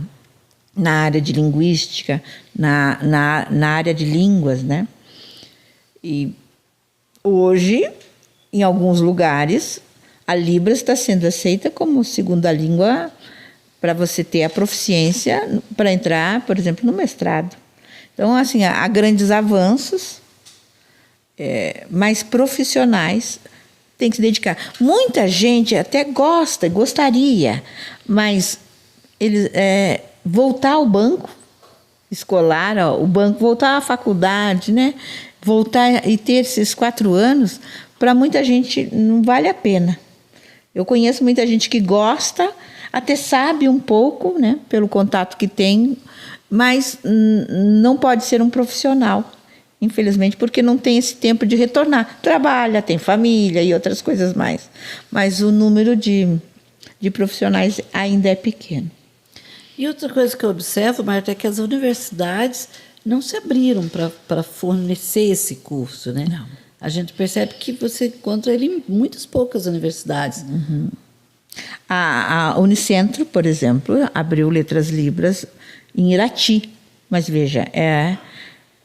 na área de linguística, na área de línguas, né? E hoje, em alguns lugares, a Libras está sendo aceita como segunda língua para você ter a proficiência para entrar, por exemplo, no mestrado. Então, assim, há grandes avanços, mas profissionais têm que se dedicar. Muita gente até gostaria, mas eles voltar ao banco escolar, o banco, voltar à faculdade, né? Voltar e ter esses 4 anos, para muita gente não vale a pena. Eu conheço muita gente que gosta, até sabe um pouco, né, pelo contato que tem, mas não pode ser um profissional, infelizmente, porque não tem esse tempo de retornar. Trabalha, tem família e outras coisas mais, mas o número de profissionais ainda é pequeno. E outra coisa que eu observo, Marta, é que as universidades não se abriram para fornecer esse curso, né? Não. A gente percebe que você encontra ele em muitas poucas universidades. Uhum. A Unicentro, por exemplo, abriu Letras Libras em Irati, mas veja,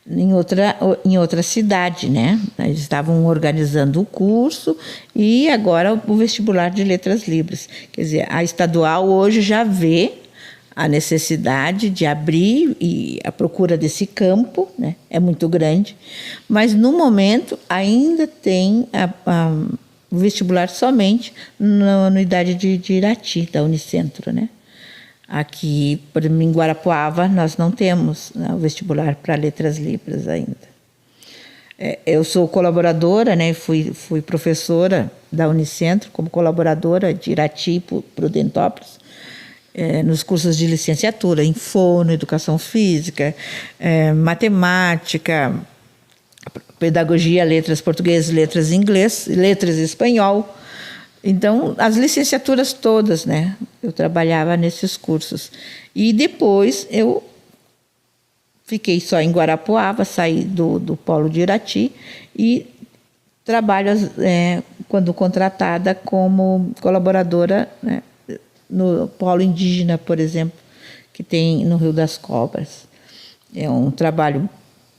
em outra cidade, né? Eles estavam organizando o curso e agora o vestibular de Letras Libras. Quer dizer, a estadual hoje já vê a necessidade de abrir e a procura desse campo, né, é muito grande, mas no momento ainda tem o vestibular somente na unidade de Irati, da Unicentro, né? Aqui, por exemplo, em Guarapuava, nós não temos, né, o vestibular para Letras Libras ainda. Eu sou colaboradora, né, fui professora da Unicentro, como colaboradora de Irati para Prudentópolis, nos cursos de licenciatura, em fono, educação física, matemática, pedagogia, letras português, letras inglês, letras espanhol. Então, as licenciaturas todas, né? Eu trabalhava nesses cursos. E depois eu fiquei só em Guarapuava, saí do polo de Irati e trabalho, quando contratada, como colaboradora, né, no polo indígena, por exemplo, que tem no Rio das Cobras. É um trabalho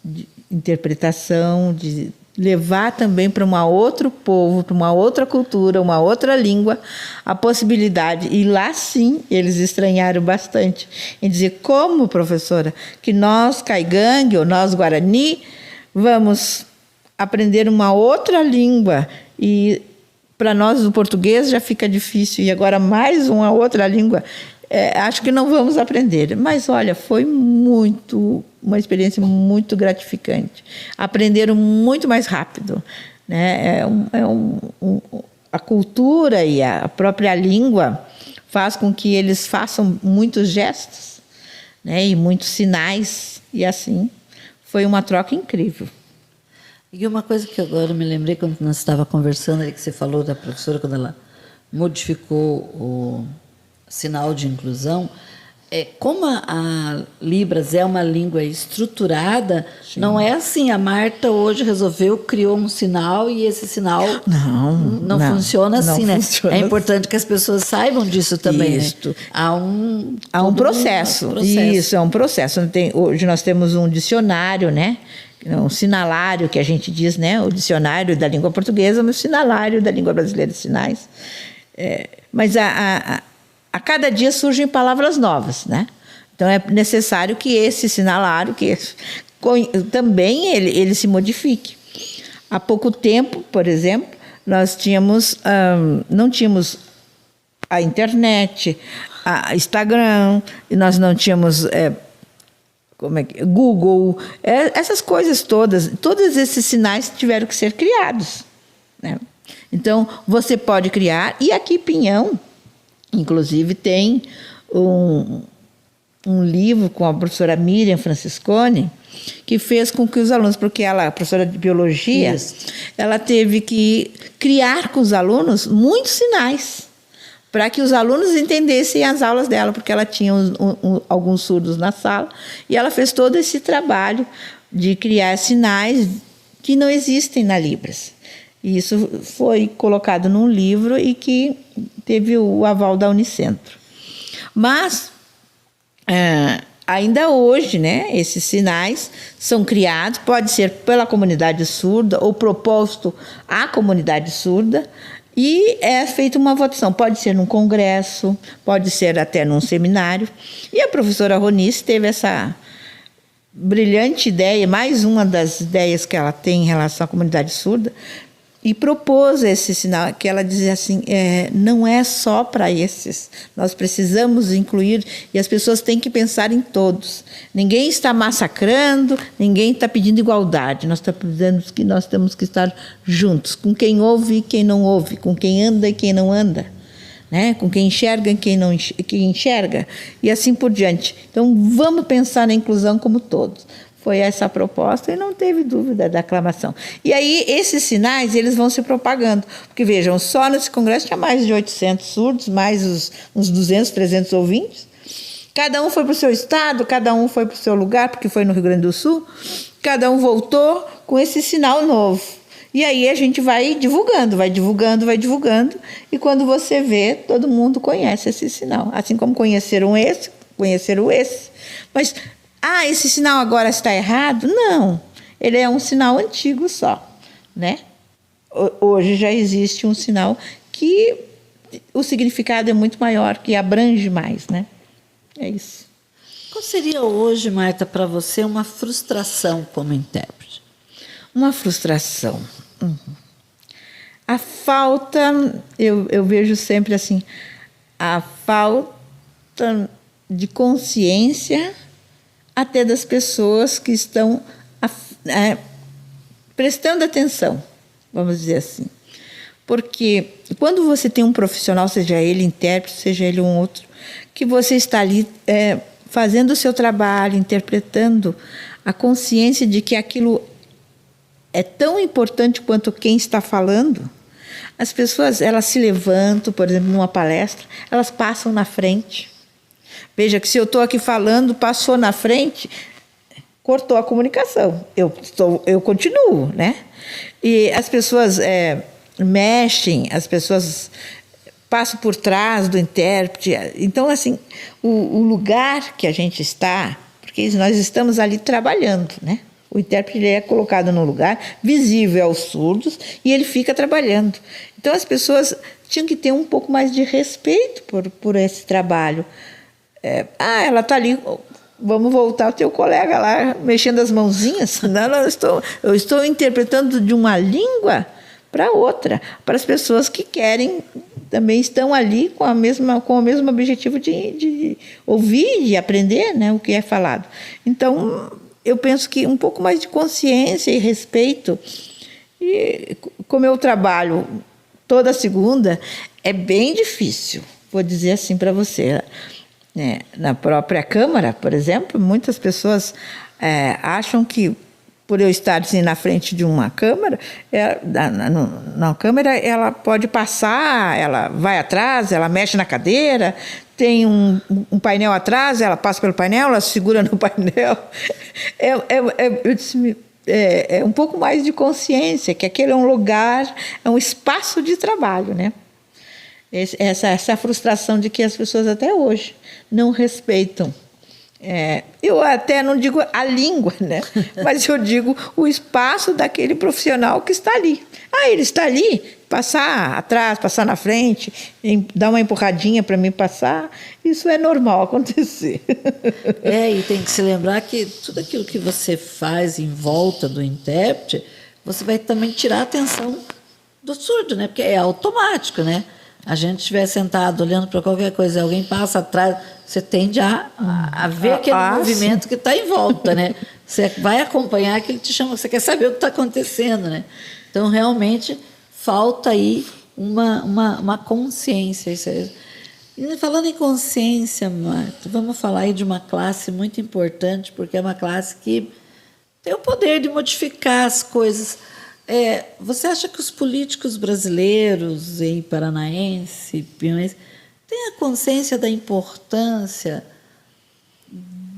de interpretação, de levar também para um outro povo, para uma outra cultura, uma outra língua, a possibilidade. E lá, sim, eles estranharam bastante em dizer: como, professora, que nós, caigangue, ou nós, guarani, vamos aprender uma outra língua e para nós, o português já fica difícil, e agora mais uma outra língua, acho que não vamos aprender. Mas, olha, foi uma experiência muito gratificante. Aprenderam muito mais rápido, né? A cultura e a própria língua faz com que eles façam muitos gestos, né? E muitos sinais, e assim, foi uma troca incrível. E uma coisa que agora me lembrei quando nós estávamos conversando, que você falou da professora, quando ela modificou o sinal de inclusão, como a Libras é uma língua estruturada, sim, não é assim, a Marta hoje criou um sinal e esse sinal não funciona assim, não, né? Funciona. É importante que as pessoas saibam disso também. Isso. Né? Há um processo. Isso, é um processo. Hoje nós temos um dicionário, né? Um sinalário, que a gente diz, né? O dicionário da língua portuguesa, mas o sinalário da língua brasileira de sinais. Mas a cada dia surgem palavras novas, né? Então é necessário que esse sinalário, também ele se modifique. Há pouco tempo, por exemplo, nós não tínhamos a internet, Instagram, e nós não tínhamos Google, essas coisas todas. Todos esses sinais tiveram que ser criados, né? Então, você pode criar, e aqui em Pinhão, inclusive, tem um livro com a professora Miriam Franciscone, que fez com que os alunos, porque ela, professora de biologia, ela teve que criar com os alunos muitos sinais, para que os alunos entendessem as aulas dela, porque ela tinha alguns surdos na sala, e ela fez todo esse trabalho de criar sinais que não existem na Libras. E isso foi colocado num livro e que teve o aval da Unicentro. Mas, ainda hoje, né, esses sinais são criados, pode ser pela comunidade surda ou proposto à comunidade surda, e é feita uma votação. Pode ser num congresso, pode ser até num seminário. E a professora Ronice teve essa brilhante ideia, mais uma das ideias que ela tem em relação à comunidade surda, e propôs esse sinal, que ela dizia assim, não é só para esses, nós precisamos incluir, e as pessoas têm que pensar em todos. Ninguém está massacrando, ninguém está pedindo igualdade, nós estamos dizendo que nós temos que estar juntos, com quem ouve e quem não ouve, com quem anda e quem não anda, né? Com quem enxerga e quem enxerga, e assim por diante. Então, vamos pensar na inclusão como todos. Foi essa a proposta e não teve dúvida da aclamação. E aí, esses sinais, eles vão se propagando. Porque, vejam, só nesse congresso tinha mais de 800 surdos, mais uns 200, 300 ouvintes. Cada um foi para o seu estado, cada um foi para o seu lugar, porque foi no Rio Grande do Sul. Cada um voltou com esse sinal novo. E aí a gente vai divulgando. E quando você vê, todo mundo conhece esse sinal. Assim como conheceram esse. Mas... esse sinal agora está errado? Não, ele é um sinal antigo só, né? Hoje já existe um sinal que o significado é muito maior, que abrange mais, né? É isso. Qual seria hoje, Marta, para você uma frustração como intérprete? Uma frustração. A falta, eu vejo sempre assim, a falta de consciência até das pessoas que estão prestando atenção, vamos dizer assim. Porque quando você tem um profissional, seja ele intérprete, seja ele um outro, que você está ali fazendo o seu trabalho, interpretando, a consciência de que aquilo é tão importante quanto quem está falando, as pessoas, elas se levantam, por exemplo, numa palestra, elas passam na frente. Veja que se eu estou aqui falando, passou na frente, cortou a comunicação. Eu continuo, né? E as pessoas mexem, as pessoas passam por trás do intérprete. Então, assim, o lugar que a gente está, porque nós estamos ali trabalhando, né? O intérprete ele é colocado num lugar visível aos surdos e ele fica trabalhando. Então, as pessoas tinham que ter um pouco mais de respeito por esse trabalho. Ela está ali, vamos voltar ao teu colega lá, mexendo as mãozinhas. Não, eu estou interpretando de uma língua para outra, para as pessoas que querem, também estão ali com o mesmo objetivo de ouvir, de aprender, né, o que é falado. Então, eu penso que um pouco mais de consciência e respeito. E como eu trabalho toda segunda, é bem difícil, vou dizer assim para você. Na própria Câmara, por exemplo, muitas pessoas acham que, por eu estar assim, na frente de uma Câmara, na Câmara ela pode passar, ela vai atrás, ela mexe na cadeira, tem um painel atrás, ela passa pelo painel, ela segura no painel. Eu disse, um pouco mais de consciência, que aquele é um lugar, é um espaço de trabalho, né? Essa frustração de que as pessoas até hoje não respeitam. Eu até não digo a língua, né? Mas eu digo o espaço daquele profissional que está ali. Ele está ali, passar atrás, passar na frente, dar uma empurradinha para mim passar, isso é normal acontecer. E tem que se lembrar que tudo aquilo que você faz em volta do intérprete, você vai também tirar a atenção do surdo, né? Porque é automático, né? a gente estiver sentado olhando para qualquer coisa, alguém passa atrás, você tende a ver aquele movimento que está em volta, né? Você vai acompanhar que ele te chama, você quer saber o que está acontecendo, né? Então, realmente, falta aí uma consciência. Isso é. E falando em consciência, Marta, vamos falar aí de uma classe muito importante, porque é uma classe que tem o poder de modificar as coisas. Você acha que os políticos brasileiros e paranaense, piauiense, têm a consciência da importância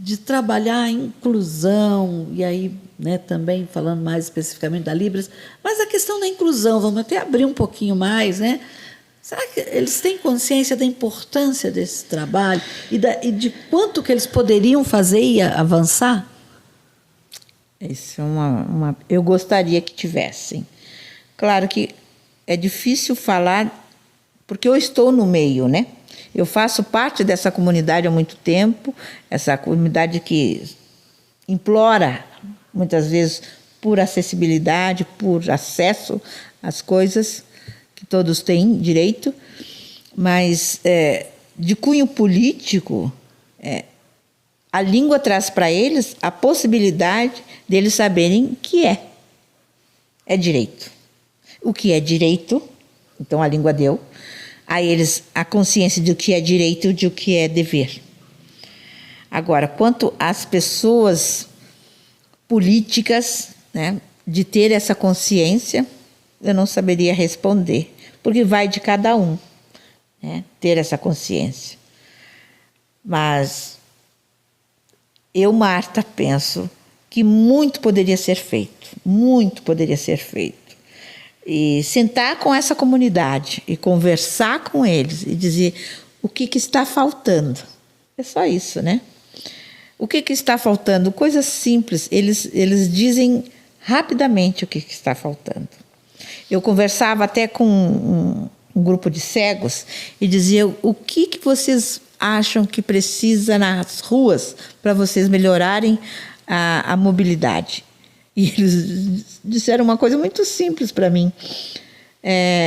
de trabalhar a inclusão, e aí, né, também falando mais especificamente da Libras, mas a questão da inclusão, vamos até abrir um pouquinho mais, né? Será que eles têm consciência da importância desse trabalho e de quanto que eles poderiam fazer e avançar? Isso é eu gostaria que tivessem. Claro que é difícil falar, porque eu estou no meio, né? Eu faço parte dessa comunidade há muito tempo, essa comunidade que implora, muitas vezes, por acessibilidade, por acesso às coisas que todos têm direito, mas de cunho político, a língua traz para eles a possibilidade deles saberem que é direito. O que é direito, então a língua deu a eles a consciência do que é direito e do que é dever. Agora, quanto às pessoas políticas, né, de ter essa consciência, eu não saberia responder, porque vai de cada um, né, ter essa consciência. Mas eu, Marta, penso que muito poderia ser feito, muito poderia ser feito. E sentar com essa comunidade e conversar com eles e dizer o que está faltando. É só isso, né? O que está faltando? Coisas simples, eles dizem rapidamente o que está faltando. Eu conversava até com um grupo de cegos e dizia o que vocês acham que precisa nas ruas para vocês melhorarem a mobilidade. E eles disseram uma coisa muito simples para mim.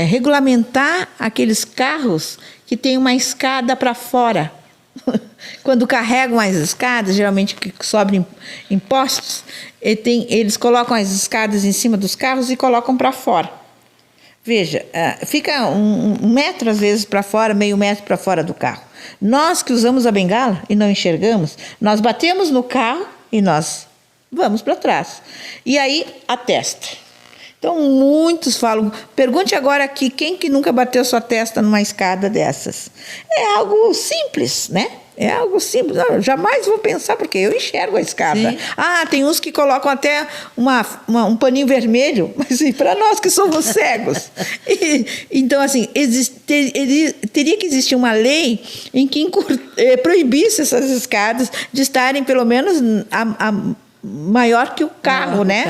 Regulamentar aqueles carros que têm uma escada para fora. Quando carregam as escadas, geralmente que sobem em postes, eles colocam as escadas em cima dos carros e colocam para fora. Veja, fica um metro às vezes para fora, meio metro para fora do carro. Nós que usamos a bengala e não enxergamos, nós batemos no carro e nós vamos para trás. E aí, a testa. Então, muitos falam, pergunte agora aqui, quem que nunca bateu sua testa numa escada dessas? É algo simples, né? É algo simples. Eu jamais vou pensar, porque eu enxergo a escada. Sim. Tem uns que colocam até um paninho vermelho, mas para nós que somos cegos. Então, assim, teria que existir uma lei em que proibisse essas escadas de estarem, pelo menos, maior que o carro, né?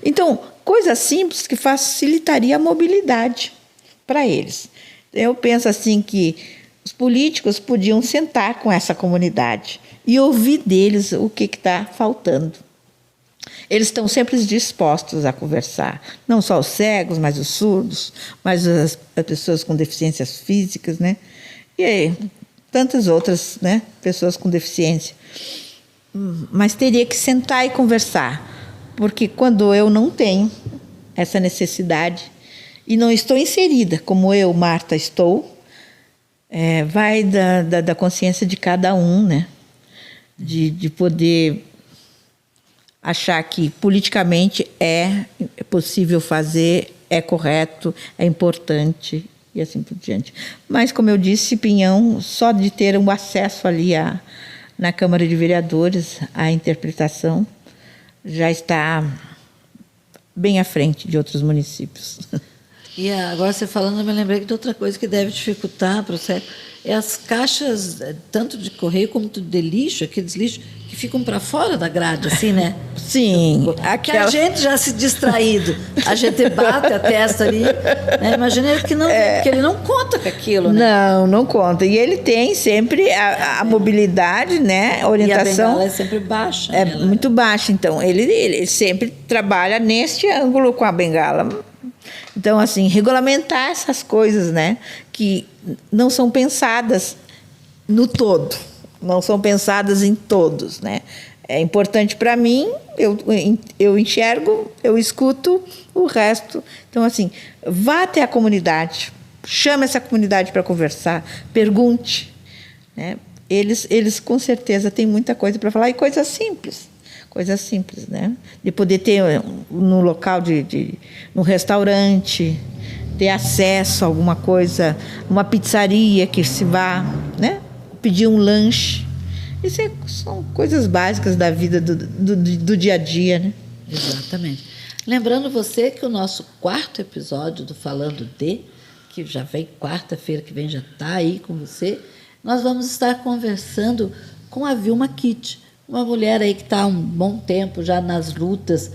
Então, coisa simples que facilitaria a mobilidade para eles. Eu penso assim que os políticos podiam sentar com essa comunidade e ouvir deles o que está faltando. Eles estão sempre dispostos a conversar, não só os cegos, mas os surdos, mas as pessoas com deficiências físicas, né? E aí, tantas outras, né, pessoas com deficiência. Mas teria que sentar e conversar, porque quando eu não tenho essa necessidade e não estou inserida, como eu, Marta, estou, vai da consciência de cada um, né? De poder achar que politicamente é possível fazer, é correto, é importante e assim por diante. Mas, como eu disse, Pinhão, só de ter um acesso ali na Câmara de Vereadores, a interpretação já está bem à frente de outros municípios. E agora você falando, eu me lembrei de outra coisa que deve dificultar para o cego, é as caixas, tanto de correio como de lixo, aqueles lixos que ficam para fora da grade, assim, né? Sim. Que a gente já se distraído, a gente bate a testa ali, né? Imagina ele que ele não conta com aquilo, né? Não conta. E ele tem sempre a mobilidade, né? A orientação. E a bengala é sempre baixa. Muito baixa. Então, ele sempre trabalha neste ângulo com a bengala. Então, assim, regulamentar essas coisas, né, que não são pensadas no todo, não são pensadas em todos, né? É importante para mim, eu enxergo, eu escuto o resto. Então, assim, vá até a comunidade, chame essa comunidade para conversar, pergunte, né? Eles com certeza têm muita coisa para falar, e coisas simples, né? De poder ter no local, no restaurante, ter acesso a alguma coisa, uma pizzaria que se vá, né? Pedir um lanche. Isso são coisas básicas da vida do dia a dia, né? Exatamente. Lembrando você que o nosso 4º episódio do Falando de, que já vem quarta-feira que vem, já está aí com você, nós vamos estar conversando com a Vilma Kitt, uma mulher aí que está há um bom tempo já nas lutas,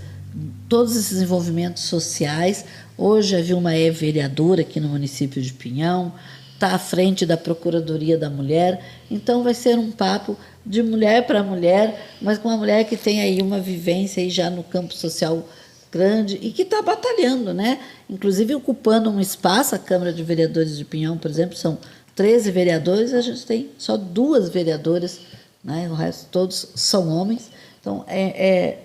todos esses envolvimentos sociais. Hoje a Vilma é vereadora aqui no município de Pinhão, está à frente da Procuradoria da Mulher, então vai ser um papo de mulher para mulher, mas com uma mulher que tem aí uma vivência aí já no campo social grande e que está batalhando, né? Inclusive ocupando um espaço. A Câmara de Vereadores de Pinhão, por exemplo, são 13 vereadores, a gente tem só 2 vereadoras, né? O resto todos são homens. Então, é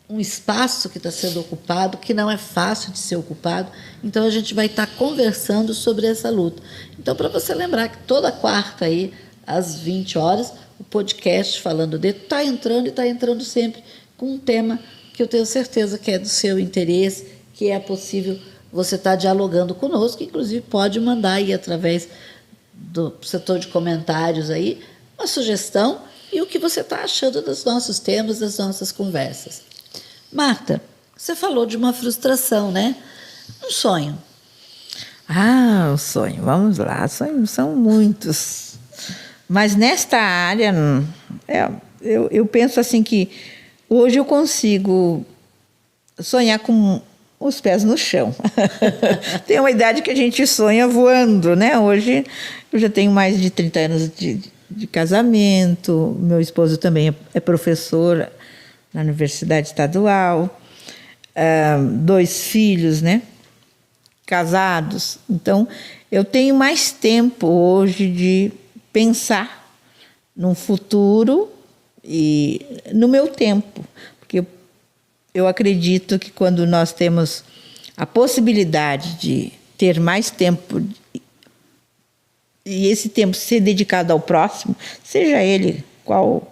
um espaço que está sendo ocupado, que não é fácil de ser ocupado. Então, a gente vai estar conversando sobre essa luta. Então, para você lembrar que toda quarta, aí, às 20 horas, o podcast Falando de está entrando e está entrando sempre com um tema que eu tenho certeza que é do seu interesse, que é possível você estar dialogando conosco, inclusive pode mandar aí através do setor de comentários aí uma sugestão e o que você está achando dos nossos temas, das nossas conversas. Marta, você falou de uma frustração, né? Um sonho. Ah, o sonho, vamos lá, sonhos são muitos. Mas nesta área, eu penso assim que hoje eu consigo sonhar com os pés no chão. Tem uma idade que a gente sonha voando, né? Hoje eu já tenho mais de 30 anos de casamento, meu esposo também é professor na Universidade Estadual, 2 filhos, né? Casados. Então, eu tenho mais tempo hoje de pensar num futuro e no meu tempo, porque eu acredito que quando nós temos a possibilidade de ter mais tempo e esse tempo ser dedicado ao próximo, seja ele qual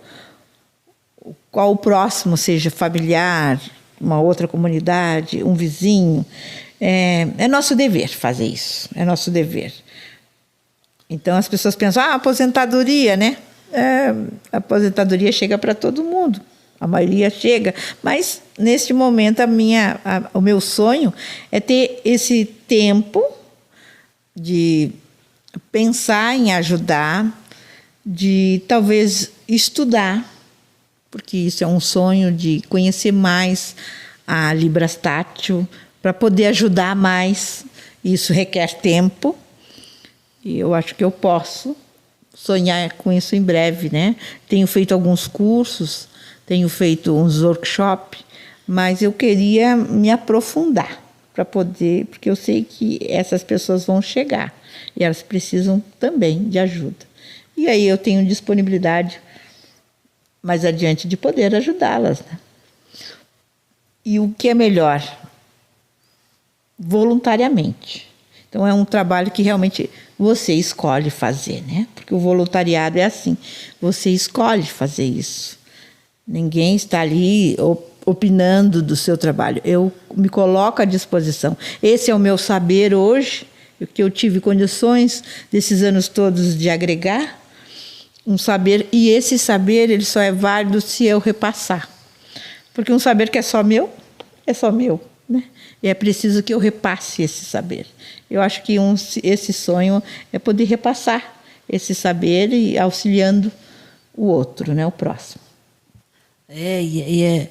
o próximo, seja familiar, uma outra comunidade, um vizinho, é nosso dever fazer isso, é nosso dever. Então as pessoas pensam, aposentadoria, né? A aposentadoria chega para todo mundo, a maioria chega, mas neste momento o meu sonho é ter esse tempo de pensar em ajudar, de talvez estudar, porque isso é um sonho de conhecer mais a Libras Tátil, para poder ajudar mais. Isso requer tempo, e eu acho que eu posso sonhar com isso em breve, né? Tenho feito alguns cursos, tenho feito uns workshops, mas eu queria me aprofundar para poder, porque eu sei que essas pessoas vão chegar e elas precisam também de ajuda. E aí eu tenho disponibilidade mais adiante de poder ajudá-las, né? E o que é melhor? Voluntariamente. Então é um trabalho que realmente você escolhe fazer, né? Porque o voluntariado é assim, você escolhe fazer isso. Ninguém está ali opinando do seu trabalho. Eu me coloco à disposição. Esse é o meu saber hoje, que eu tive condições desses anos todos de agregar um saber, e esse saber ele só é válido se eu repassar. Porque um saber que é só meu, né? E é preciso que eu repasse esse saber. Eu acho que esse sonho é poder repassar esse saber e auxiliando o outro, né? O próximo. E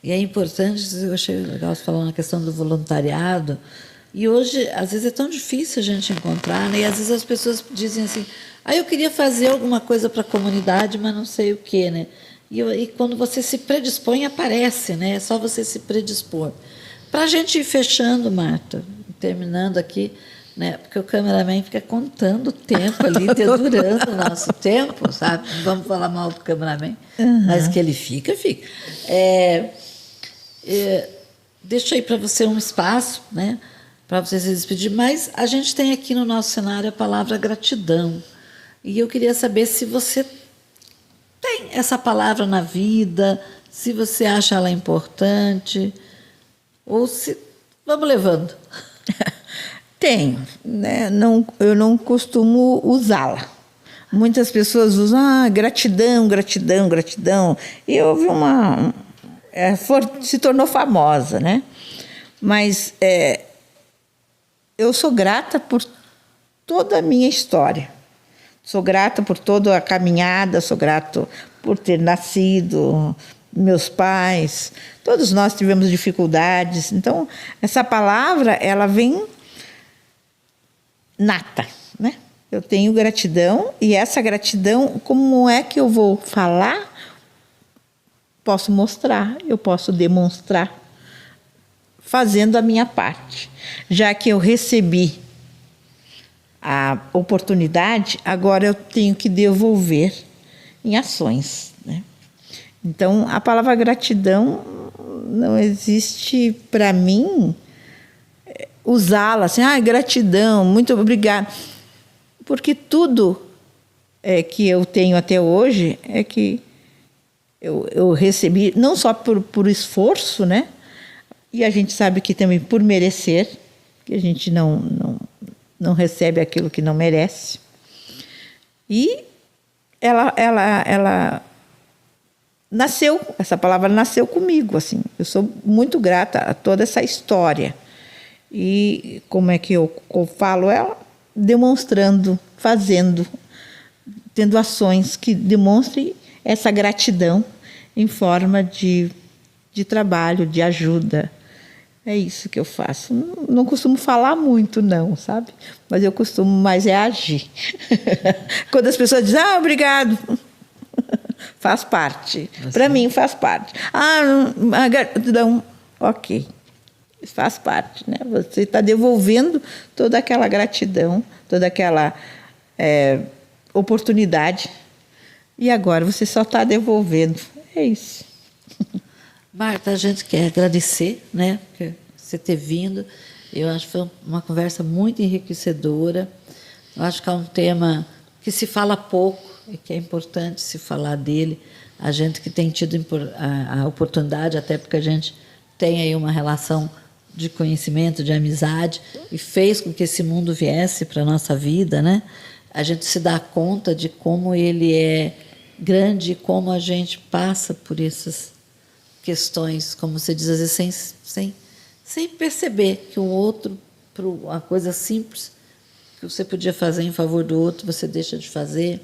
é importante, eu achei legal você falar na questão do voluntariado, e hoje, às vezes, é tão difícil a gente encontrar, né? E às vezes as pessoas dizem assim, eu queria fazer alguma coisa para a comunidade, mas não sei o quê, né? E quando você se predispõe, aparece, né? É só você se predispor. Para a gente ir fechando, Marta, terminando aqui, né? Porque o cameraman fica contando o tempo ali, dedurando o nosso tempo, sabe? Não vamos falar mal do cameraman, mas que ele fica. Deixo aí para você um espaço, né? Para você se despedir, mas a gente tem aqui no nosso cenário a palavra gratidão. E eu queria saber se você tem essa palavra na vida, se você acha ela importante, ou se... Vamos levando. Tenho, né? Não, eu não costumo usá-la. Muitas pessoas usam gratidão, gratidão, gratidão. E houve se tornou famosa, né? Mas eu sou grata por toda a minha história. Sou grata por toda a caminhada, sou grata por ter nascido, meus pais. Todos nós tivemos dificuldades. Então, essa palavra, ela vem nata, né? Eu tenho gratidão, e essa gratidão, como é que eu vou falar? Posso mostrar, eu posso demonstrar, fazendo a minha parte. Já que eu recebi a oportunidade, agora eu tenho que devolver em ações, né? Então, a palavra gratidão não existe para mim usá-la assim, gratidão, muito obrigada. Porque tudo que eu tenho até hoje é que eu recebi, não só por esforço, né? E a gente sabe que também por merecer, que a gente não recebe aquilo que não merece. E ela nasceu, essa palavra nasceu comigo, assim. Eu sou muito grata a toda essa história. E como é que eu falo ela? Demonstrando, fazendo, tendo ações que demonstrem essa gratidão em forma de trabalho, de ajuda. É isso que eu faço. Não costumo falar muito, não, sabe? Mas eu costumo mais agir. Quando as pessoas dizem, obrigado, faz parte. Para mim, faz parte. Gratidão, ok. Faz parte, né? Você está devolvendo toda aquela gratidão, toda aquela oportunidade. E agora você só está devolvendo. É isso. Marta, a gente quer agradecer, né, por você ter vindo. Eu acho que foi uma conversa muito enriquecedora. Eu acho que é um tema que se fala pouco e que é importante se falar dele. A gente que tem tido a oportunidade, até porque a gente tem aí uma relação de conhecimento, de amizade, e fez com que esse mundo viesse para a nossa vida, né? A gente se dá conta de como ele é grande, como a gente passa por essas questões, como você diz, às vezes sem perceber que o outro, por uma coisa simples que você podia fazer em favor do outro, você deixa de fazer.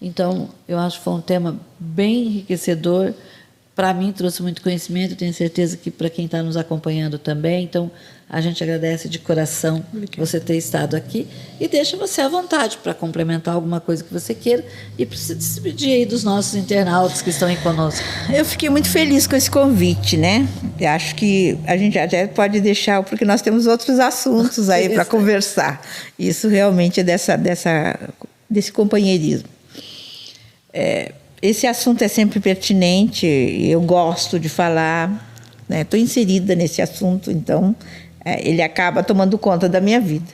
Então, eu acho que foi um tema bem enriquecedor. Para mim, trouxe muito conhecimento, tenho certeza que para quem está nos acompanhando também. Então, a gente agradece de coração você ter estado aqui e deixa você à vontade para complementar alguma coisa que você queira e para se despedir aí dos nossos internautas que estão aí conosco. Eu fiquei muito feliz com esse convite, né? Eu acho que a gente até pode deixar, porque nós temos outros assuntos aí para conversar. Isso realmente é desse companheirismo. Esse assunto é sempre pertinente, eu gosto de falar, né? Estou inserida nesse assunto, então ele acaba tomando conta da minha vida.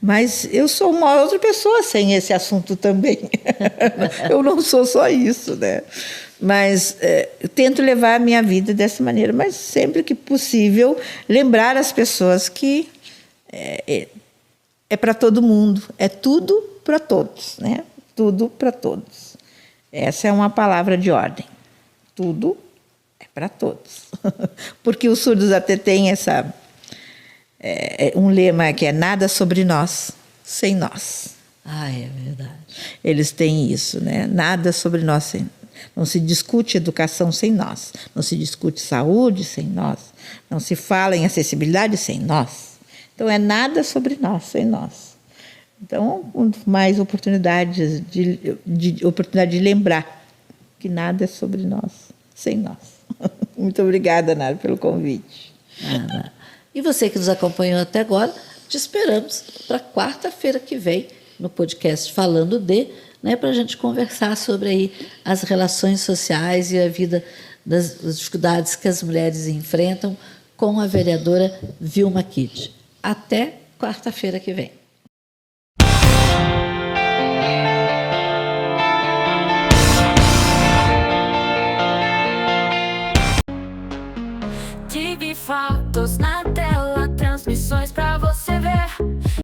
Mas eu sou uma outra pessoa sem esse assunto também. Eu não sou só isso, né? Mas eu tento levar a minha vida dessa maneira, mas sempre que possível lembrar as pessoas que é para todo mundo, é tudo para todos, né? Tudo para todos. Essa é uma palavra de ordem. Tudo é para todos. Porque os surdos até têm um lema que é nada sobre nós, sem nós. É verdade. Eles têm isso, né? Nada sobre nós. Não se discute educação sem nós. Não se discute saúde sem nós. Não se fala em acessibilidade sem nós. Então, é nada sobre nós, sem nós. Então, mais oportunidades oportunidade de lembrar que nada é sobre nós, sem nós. Muito obrigada, Nara, pelo convite. Nada. E você que nos acompanhou até agora, te esperamos para quarta-feira que vem, no podcast Falando de, né, para a gente conversar sobre aí as relações sociais e a vida das dificuldades que as mulheres enfrentam com a vereadora Vilma Kidd. Até quarta-feira que vem.